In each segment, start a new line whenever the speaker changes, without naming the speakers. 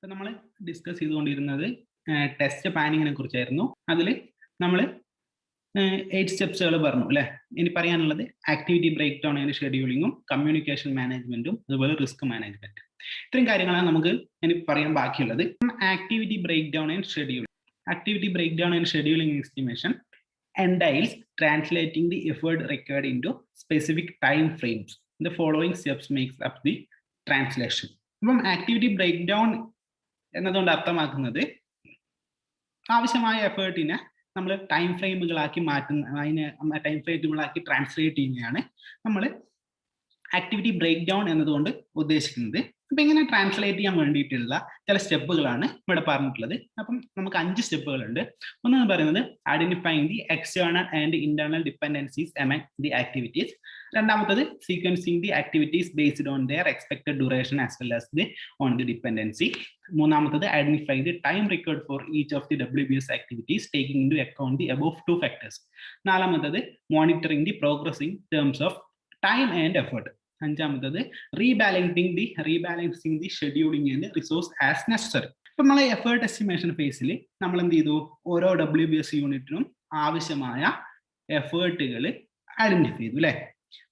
ഇപ്പം നമ്മൾ ഡിസ്കസ് ചെയ്തുകൊണ്ടിരുന്നത് ടെസ്റ്റ് പ്ലാനിങ്ങിനെ കുറിച്ചായിരുന്നു. അതിൽ നമ്മൾ 8 സ്റ്റെപ്സുകൾ പറഞ്ഞു അല്ലേ. ഇനി പറയാനുള്ളത് ആക്ടിവിറ്റി ബ്രേക്ക് ഡൗൺ ആൻഡ് ഷെഡ്യൂളിങ്ങും കമ്മ്യൂണിക്കേഷൻ മാനേജ്മെന്റും അതുപോലെ റിസ്ക് മാനേജ്മെന്റ്. ഇത്രയും കാര്യങ്ങളാണ് നമുക്ക് ഇനി പറയാൻ ബാക്കിയുള്ളത്. Activity break down and scheduling. Activity breakdown and scheduling estimation entails translating the effort required into specific time frames. The following steps makes up the translation. അപ്പം ആക്ടിവിറ്റി ബ്രേക്ക് ഡൗൺ എന്നതുകൊണ്ട് അർത്ഥമാക്കുന്നത് ആവശ്യമായ എഫേർട്ടിനെ നമ്മൾ ടൈം ഫ്രെയിമുകളാക്കി അതിനെ ടൈം ഫ്രെയിമുകളാക്കി ട്രാൻസ്ലേറ്റ് ചെയ്യുന്നതാണ് നമ്മൾ activity break down എന്നതുകൊണ്ട് ഉദ്ദേശിക്കുന്നത്. അപ്പം ഇങ്ങനെ ട്രാൻസ്ലേറ്റ് ചെയ്യാൻ വേണ്ടിയിട്ടുള്ള ചില സ്റ്റെപ്പുകളാണ് ഇവിടെ പറഞ്ഞിട്ടുള്ളത്. അപ്പം നമുക്ക് 5 സ്റ്റെപ്പുകളുണ്ട്. ഒന്നെന്ന് പറയുന്നത് identifying the external and internal dependencies among the activities. രണ്ടാമത്തത് sequencing the activities based on their expected duration as well as the on the dependency. മൂന്നാമത്തത് identify the time required for each of the WBS activities taking into account the above 2 factors. നാലാമത്തത് monitoring the progress in terms of time and effort. അഞ്ചാമത്തത് rebalancing the scheduling and resource as necessary. ഇപ്പൊ നമ്മളെ effort estimation ഫേസിൽ നമ്മൾ എന്ത് ചെയ്തു, ഓരോ WBS യൂണിറ്റിനും ആവശ്യമായ എഫേർട്ടുകൾ ഐഡന്റിഫൈ ചെയ്തു അല്ലെ.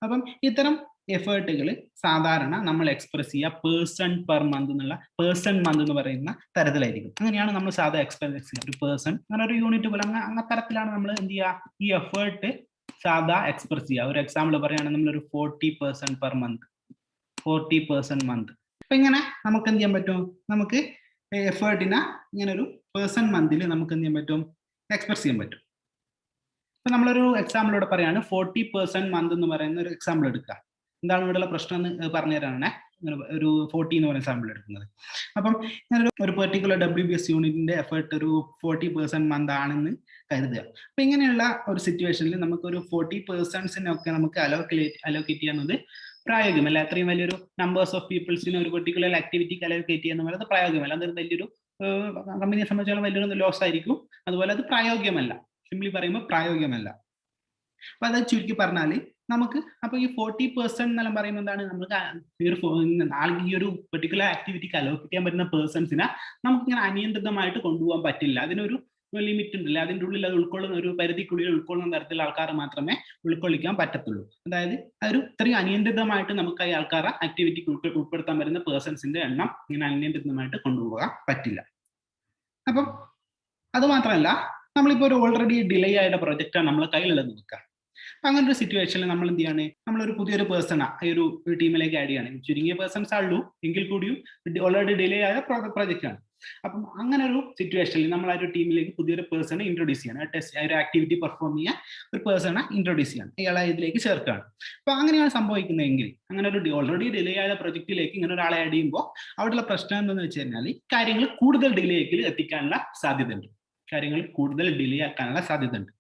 അപ്പം ഇത്തരം എഫേർട്ടുകൾ സാധാരണ നമ്മൾ എക്സ്പ്രസ് ചെയ്യുക പേഴ്സൺ പെർ മന്ത് എന്ന് പറയുന്ന തരത്തിലായിരിക്കും. അങ്ങനെയാണ് നമ്മൾ സാധാരണ എക്സ്പ്രസ് ചെയ്യുക. ഒരു പേഴ്സൺ അങ്ങനെ ഒരു യൂണിറ്റ് പോലെ അങ്ങനെ തരത്തിലാണ് നമ്മൾ എന്ത് ചെയ്യുക, ഈ എഫേർട്ട് സാധാ എക്സ്പ്രസ് ചെയ്യുക. ഒരു എക്സാമ്പിൾ പറയുകയാണെങ്കിൽ നമ്മളൊരു 40% പെർ മന്ത്, 40% മന്ത്. അപ്പൊ ഇങ്ങനെ നമുക്ക് എന്ത് ചെയ്യാൻ പറ്റും, നമുക്ക് എഫേർട്ടിനെ ഇങ്ങനെ ഒരു പേഴ്സൺ മന്തിൽ നമുക്ക് എന്ത് ചെയ്യാൻ പറ്റും, എക്സ്പ്രസ് ചെയ്യാൻ പറ്റും. ഇപ്പൊ നമ്മളൊരു എക്സാമ്പിളോടെ പറയാണ് 40% മന്ത് എന്ന് പറയുന്ന ഒരു എക്സാമ്പിൾ എടുക്കുക. എന്താണ് ഇവിടെയുള്ള പ്രശ്നം എന്ന് പറഞ്ഞു തരാനാണ് ഒരു 40 എന്ന് പറയുന്ന സാമ്പിൾ എടുക്കുന്നത്. അപ്പം ഒരു പെർട്ടിക്കുലർ WBS യൂണിറ്റിന്റെ എഫേർട്ട് ഒരു 40% മന്ത് ആണെന്ന് കരുതുക. അപ്പൊ ഇങ്ങനെയുള്ള ഒരു സിറ്റുവേഷനിൽ നമുക്ക് ഒരു 40%ഒക്കെ നമുക്ക് അലോക്കേറ്റ് ചെയ്യുന്നത് പ്രായോഗികമല്ല. അത്രയും വലിയൊരു നമ്പേഴ്സ് ഓഫ് പീപ്പിൾസിന് ഒരു പെർട്ടിക്കുലർ ആക്ടിവിറ്റിക്ക് അലോക്കേറ്റ് ചെയ്യുന്ന പറയുന്നത് പ്രായോഗികമല്ല. അതൊരു വലിയൊരു കമ്പനിയെ സംബന്ധിച്ചോളം വലിയൊരു ലോസ് ആയിരിക്കും. അതുപോലെ അത് പ്രായോഗികമല്ല, സിംപ്ലി പറയുമ്പോൾ പ്രായോഗികമല്ല. അപ്പൊ അത് ചുരുക്കി പറഞ്ഞാല് നമുക്ക് അപ്പൊ ഈ 40% എന്നെല്ലാം പറയുമ്പോൾ എന്താണ്, നമുക്ക് ഈ ഒരു പെർട്ടിക്കുലർ ആക്ടിവിറ്റിക്ക് അലോക്കേറ്റ് ചെയ്യാൻ പറ്റുന്ന പേഴ്സൺസിനെ നമുക്ക് ഇങ്ങനെ അനിയന്ത്രിതമായിട്ട് കൊണ്ടുപോകാൻ പറ്റില്ല. അതിനൊരു ലിമിറ്റ് ഉണ്ടല്ലേ, അതിൻ്റെ ഉള്ളിൽ അത് ഉൾക്കൊള്ളുന്ന ഒരു പരിധിക്കുള്ളിൽ ഉൾക്കൊള്ളുന്ന തരത്തിലുള്ള ആൾക്കാർ മാത്രമേ ഉൾക്കൊള്ളിക്കാൻ പറ്റത്തുള്ളൂ. അതായത് ഒരു ഇത്രയും അനിയന്ത്രിതമായിട്ട് നമുക്ക് ഈ ആൾക്കാരെ ആക്ടിവിറ്റിക്ക് ഉൾപ്പെടുത്താൻ വരുന്ന പേഴ്സൺസിന്റെ എണ്ണം ഇങ്ങനെ അനിയന്ത്രിതമായിട്ട് കൊണ്ടുപോകാൻ പറ്റില്ല. അപ്പം അത് മാത്രമല്ല, നമ്മളിപ്പോൾ ഒരു ഓൾറെഡി ഡിലേ ആയ പ്രൊജക്റ്റാണ് നമ്മളെ കയ്യിലുള്ളത് നോക്കുക. അപ്പൊ അങ്ങനെ ഒരു സിറ്റുവേഷനിൽ നമ്മൾ എന്ത് ചെയ്യാണ്, നമ്മളൊരു പുതിയൊരു പേഴ്സണാ ഈ ഒരു ടീമിലേക്ക് ആഡ് ചെയ്യാണ്. ചുരുങ്ങിയ പേഴ്സൺസ് ആണല്ലോ, എങ്കിൽ കൂടിയും ഓൾറെഡി ഡിലേ ആയ പ്രൊജക്റ്റ് ആണ്. അപ്പം അങ്ങനെ ഒരു സിറ്റുവേഷനിൽ നമ്മൾ ആ ഒരു ടീമിലേക്ക് പുതിയൊരു പേഴ്സണെ ഇൻട്രൊഡ്യൂസ് ചെയ്യണം, ഒരു ആക്ടിവിറ്റി പെർഫോം ചെയ്യാൻ ഒരു പേഴ്സണെ ഇൻട്രൊഡ്യൂസ് ചെയ്യണം, ഇയാളെ ഇതിലേക്ക് ചേർക്കുകയാണ്. അപ്പൊ അങ്ങനെയാണ് സംഭവിക്കുന്നതെങ്കിൽ, അങ്ങനെ ഒരു ഓൾറെഡി ഡിലേ ആയ പ്രൊജക്റ്റിലേക്ക് ഇങ്ങനെ ഒരാളെ ആഡ് ചെയ്യുമ്പോൾ അവിടെയുള്ള പ്രശ്നം എന്താണെന്ന് വെച്ച് കഴിഞ്ഞാൽ കാര്യങ്ങൾ കൂടുതൽ ഡിലേക്ക് എത്തിക്കാനുള്ള സാധ്യതയുണ്ട്, കാര്യങ്ങൾ കൂടുതൽ ഡിലേ ആക്കാനുള്ള സാധ്യതയുണ്ട്.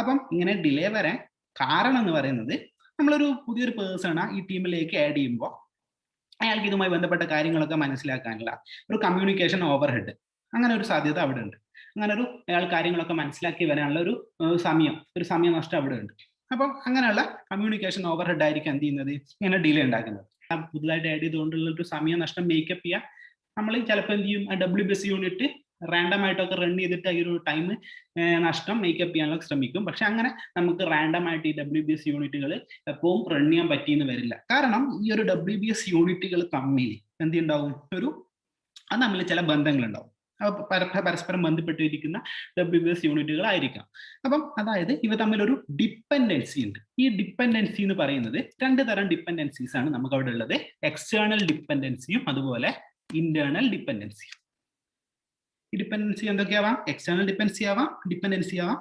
അപ്പം ഇങ്ങനെ ഡിലേ വരാൻ കാരണം എന്ന് പറയുന്നത്, നമ്മളൊരു പുതിയൊരു പേഴ്സണെ ഈ ടീമിലേക്ക് ആഡ് ചെയ്യുമ്പോൾ അയാൾക്ക് ഇതുമായി ബന്ധപ്പെട്ട കാര്യങ്ങളൊക്കെ മനസ്സിലാക്കാനുള്ള ഒരു കമ്മ്യൂണിക്കേഷൻ ഓവർഹെഡ്, അങ്ങനെ ഒരു സാധ്യത അവിടെ ഉണ്ട്. അങ്ങനെ ഒരു അയാൾ കാര്യങ്ങളൊക്കെ മനസ്സിലാക്കി വരാനുള്ള ഒരു സമയ നഷ്ടം അവിടെ ഉണ്ട്. അപ്പം അങ്ങനെയുള്ള കമ്മ്യൂണിക്കേഷൻ ഓവർഹെഡ് ആയിരിക്കും എന്ത് ചെയ്യുന്നത്, ഇങ്ങനെ ഡിലേ ഉണ്ടാക്കുന്നത്. പുതുതായിട്ട് ആഡ് ചെയ്തുകൊണ്ടുള്ള ഒരു സമയ നഷ്ടം മേക്കപ്പ് ചെയ്യാൻ നമ്മൾ ചിലപ്പോൾ എന്ത് ചെയ്യും, WBS യൂണിറ്റ് റാൻഡം ആയിട്ടൊക്കെ റൺ ചെയ്തിട്ട് ഈ ഒരു ടൈം നഷ്ടം മേക്കപ്പ് ചെയ്യാനുള്ള ശ്രമിക്കും. പക്ഷെ അങ്ങനെ നമുക്ക് റാൻഡം ആയിട്ട് ഈ WBS യൂണിറ്റുകൾ എപ്പോഴും റൺ ചെയ്യാൻ പറ്റിയെന്ന് വരില്ല. കാരണം ഈ ഒരു WBS യൂണിറ്റുകൾ തമ്മിൽ എന്തുണ്ടാവും, അത് തമ്മിൽ ചില ബന്ധങ്ങളുണ്ടാവും. പരസ്പരം ബന്ധപ്പെട്ടിരിക്കുന്ന WBS യൂണിറ്റുകൾ ആയിരിക്കാം. അപ്പം അതായത് ഇവ തമ്മിലൊരു ഡിപ്പെൻഡൻസി ഉണ്ട്. ഈ ഡിപ്പെൻഡൻസി എന്ന് പറയുന്നത് 2 തരം ഡിപ്പെൻഡൻസീസ് ആണ് നമുക്ക് അവിടെ ഉള്ളത്. എക്സ്റ്റേണൽ ഡിപ്പെൻഡൻസിയും അതുപോലെ ഇന്റേണൽ ഡിപ്പെൻഡൻസിയും. ഈ ഡിപ്പെൻഡൻസി എന്തൊക്കെയാവാം, എക്സ്റ്റേണൽ ഡിപ്പെൻഡൻസി ആവാം,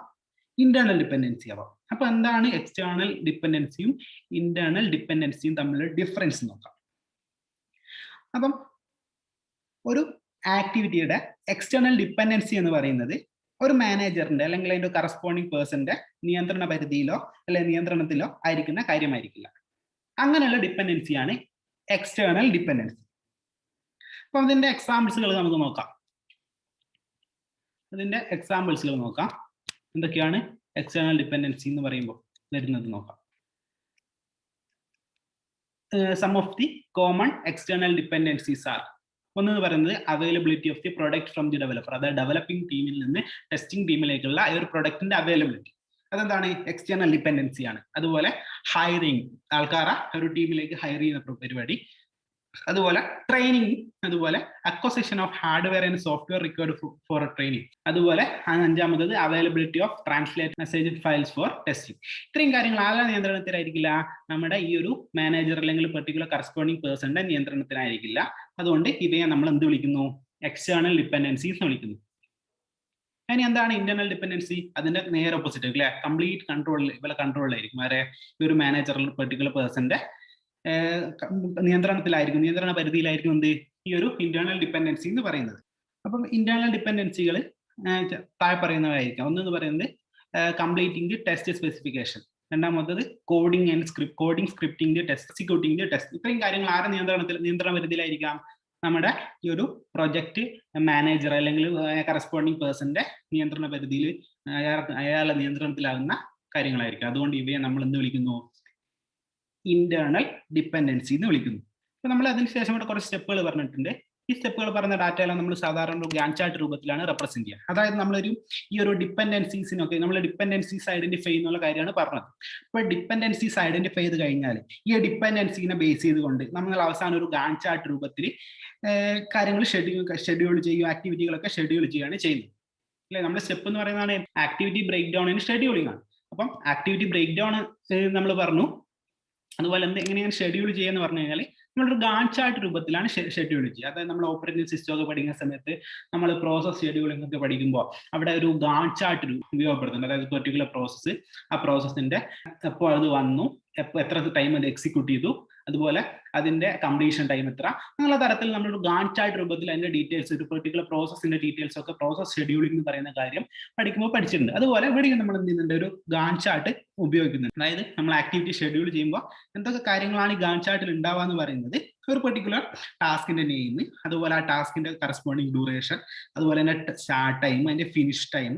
ഇന്റേണൽ ഡിപ്പെൻഡൻസി ആവാം. അപ്പൊ എന്താണ് എക്സ്റ്റേണൽ ഡിപ്പെൻഡൻസിയും ഇന്റേണൽ ഡിപ്പെൻഡൻസിയും തമ്മിലുള്ള ഡിഫറൻസ് നോക്കാം. അപ്പം ഒരു ആക്ടിവിറ്റിയുടെ എക്സ്റ്റേണൽ ഡിപ്പെൻഡൻസി എന്ന് പറയുന്നത് ഒരു മാനേജറിന്റെ അല്ലെങ്കിൽ അതിന്റെ കറസ്പോണ്ടിങ് പേഴ്സന്റെ നിയന്ത്രണ പരിധിയിലോ അല്ലെങ്കിൽ നിയന്ത്രണത്തിലോ ആയിരിക്കുന്ന കാര്യമായിരിക്കില്ല. അങ്ങനെയുള്ള ഡിപ്പെൻഡൻസിയാണ് എക്സ്റ്റേണൽ ഡിപ്പെൻഡൻസി. അപ്പൊ അതിന്റെ എക്സാമ്പിൾസുകൾ നമുക്ക് നോക്കാം. എന്തൊക്കെയാണ് എക്സ്റ്റേണൽ ഡിപ്പെൻഡൻസി എന്ന് പറയുമ്പോൾ വരുന്നത് നോക്കാം. Some of the common external dependencies are ഒന്ന് പറയുന്നത് availability of the product from the developer, അതായത് ഡെവലപ്പിംഗ് ടീമിൽ നിന്ന് ടെസ്റ്റിംഗ് ടീമിലേക്കുള്ള ഈ ഒരു പ്രൊഡക്റ്റിന്റെ അവൈലബിലിറ്റി, അതെന്താണ് എക്സ്റ്റേണൽ ഡിപ്പെൻഡൻസി ആണ്. അതുപോലെ ഹയറിങ്, ആൾക്കാരെ ഒരു ടീമിലേക്ക് ഹയർ ചെയ്യുന്ന പരിപാടി, അതുപോലെ ട്രെയിനിങ്, അതുപോലെ acquisition of hardware and software required for training, അതുപോലെ അഞ്ചാമത്തത് availability of translate message files for testing. ഇത്രയും കാര്യങ്ങൾ ആരുടെ നിയന്ത്രണത്തിലായിരിക്കില്ല? നമ്മുടെ ഈ ഒരു മാനേജർ അല്ലെങ്കിൽ പെർട്ടിക്കുലർ കറസ്പോണ്ടിങ് പേഴ്സന്റെ നിയന്ത്രണത്തിലായിരിക്കില്ല. അതുകൊണ്ട് ഇവയെ നമ്മൾ എന്ത് വിളിക്കുന്നു? എക്സ്റ്റേണൽ ഡിപ്പെൻഡൻസീസ് എന്ന് വിളിക്കുന്നു. ഇനി എന്താണ് ഇന്റർണൽ ഡിപ്പെൻഡൻസി? അതിന്റെ നേരെ ഓപ്പോസിറ്റ് അല്ലെ, കംപ്ലീറ്റ് കൺട്രോൾ, ഇവരെ കൺട്രോളിലായിരിക്കും, ആരെ ഈ ഒരു മാനേജർ പെർട്ടിക്കുലർ പേഴ്സന്റെ നിയന്ത്രണത്തിലായിരിക്കും, നിയന്ത്രണ പരിധിയിലായിരിക്കും എന്ത് ഈ ഒരു ഇന്റേണൽ ഡിപ്പെൻഡൻസി എന്ന് പറയുന്നത്. അപ്പം ഇന്റേണൽ ഡിപ്പെൻഡൻസികൾ താഴെ പറയുന്നവരായിരിക്കാം. ഒന്നെന്ന് പറയുന്നത് കംപ്ലീറ്റിംഗ് ദി ടെസ്റ്റ് സ്പെസിഫിക്കേഷൻ, രണ്ടാമത്തത് coding and scripting the test, executing the test. ഇത്രയും കാര്യങ്ങൾ ആരുടെ നിയന്ത്രണ പരിധിയിലായിരിക്കാം? നമ്മുടെ ഈ ഒരു പ്രൊജക്ട് മാനേജർ അല്ലെങ്കിൽ കറസ്പോണ്ടിങ് പേഴ്സന്റെ നിയന്ത്രണ പരിധിയിൽ, അയാളുടെ നിയന്ത്രണത്തിലാകുന്ന കാര്യങ്ങളായിരിക്കും. അതുകൊണ്ട് ഇവയെ നമ്മൾ എന്ത് വിളിക്കുന്നു? ഇന്റേണൽ ഡിപ്പെൻഡൻസി എന്ന് വിളിക്കുന്നു. അപ്പൊ നമ്മൾ അതിനുശേഷം ഇവിടെ കുറച്ച് സ്റ്റെപ്പുകൾ പറഞ്ഞിട്ടുണ്ട്. ഈ സ്റ്റെപ്പുകൾ പറഞ്ഞ ഡാറ്റയെല്ലാം നമ്മൾ സാധാരണ ഒരു ഗാൻ ചാർട്ട് രൂപത്തിലാണ് റെപ്രസെന്റ് ചെയ്യുക. അതായത് നമ്മളൊരു ഈ ഒരു ഡിപ്പെൻഡൻസീസിനൊക്കെ നമ്മൾ ഡിപ്പെൻഡൻസീസ് ഐഡന്റിഫൈ എന്നുള്ള കാര്യമാണ് പറഞ്ഞത്. അപ്പൊ ഡിപ്പെൻഡൻസീസ് ഐഡന്റിഫൈ ചെയ്ത് കഴിഞ്ഞാൽ ഈ ഡിപ്പെൻഡൻസിനെ ബേസ് ചെയ്തുകൊണ്ട് നമ്മൾ അവസാനം ഒരു ഗാൻ ചാർട്ട് രൂപത്തിൽ കാര്യങ്ങൾ ഷെഡ്യൂൾ ചെയ്യുക, ആക്ടിവിറ്റികളൊക്കെ ഷെഡ്യൂൾ ചെയ്യുകയാണ് ചെയ്യുന്നത് അല്ലെ. നമ്മുടെ സ്റ്റെപ്പ് എന്ന് പറയുന്നതാണ് activity break down and scheduling ആണ്. അപ്പം ആക്ടിവിറ്റി ബ്രേക്ക് ഡൗൺ നമ്മൾ പറഞ്ഞു. അതുപോലെ എങ്ങനെയാണ് ഷെഡ്യൂൾ ചെയ്യുക പറഞ്ഞു കഴിഞ്ഞാൽ നമ്മളൊരു ഗാൻ ചാർട്ട് രൂപത്തിലാണ് ഷെഡ്യൂൾ ചെയ്യുക. അതായത് നമ്മൾ ഓപ്പറേറ്റിംഗ് സിസ്റ്റം ഒക്കെ പഠിക്കുന്ന സമയത്ത് നമ്മൾ പ്രോസസ് ഷെഡ്യൂളിംഗ് ഒക്കെ പഠിക്കുമ്പോൾ അവിടെ ഒരു ഗാൻ ചാർട്ട് ഉപയോഗപ്പെടുത്തുന്നുണ്ട്. അതായത് പെർട്ടിക്കുലർ പ്രോസസ്സ്, ആ പ്രോസസ്സിന്റെ എപ്പോൾ അത് വന്നു, എത്ര ടൈം അത് എക്സിക്യൂട്ട് ചെയ്തു, അതുപോലെ അതിന്റെ കംപ്ലീഷൻ ടൈം എത്ര, അങ്ങനെയുള്ള തരത്തിൽ നമ്മളൊരു ഗാൻ ചാർട്ട് രൂപത്തിൽ അതിന്റെ ഡീറ്റെയിൽസ്, ഒരു പെർട്ടിക്കുലർ പ്രോസസ്സിന്റെ ഡീറ്റെയിൽസ് ഒക്കെ പ്രോസസ് ഷെഡ്യൂളിംഗ് എന്ന് പറയുന്ന കാര്യം പഠിക്കുമ്പോൾ പഠിച്ചിട്ടുണ്ട്. അതുപോലെ ഇവിടെ നമ്മൾ എന്ത് ചെയ്യുന്നുണ്ട്? ഒരു ഗാൻ ചാർട്ട് ഉപയോഗിക്കുന്നുണ്ട്. അതായത് നമ്മൾ ആക്ടിവിറ്റി ഷെഡ്യൂൾ ചെയ്യുമ്പോൾ എന്തൊക്കെ കാര്യങ്ങളാണ് ഈ ഗാൻ ചാർട്ടിൽ ഉണ്ടാവുക എന്ന് പറയുന്നത്, ഒരു പെർട്ടിക്കുലർ ടാസ്കിന്റെ നെയിം, അതുപോലെ ആ ടാസ്കിന്റെ കറസ്പോണ്ടിങ് ഡ്യൂറേഷൻ, അതുപോലെ തന്നെ സ്റ്റാർട്ട് ടൈം, അതിന്റെ ഫിനിഷ് ടൈം,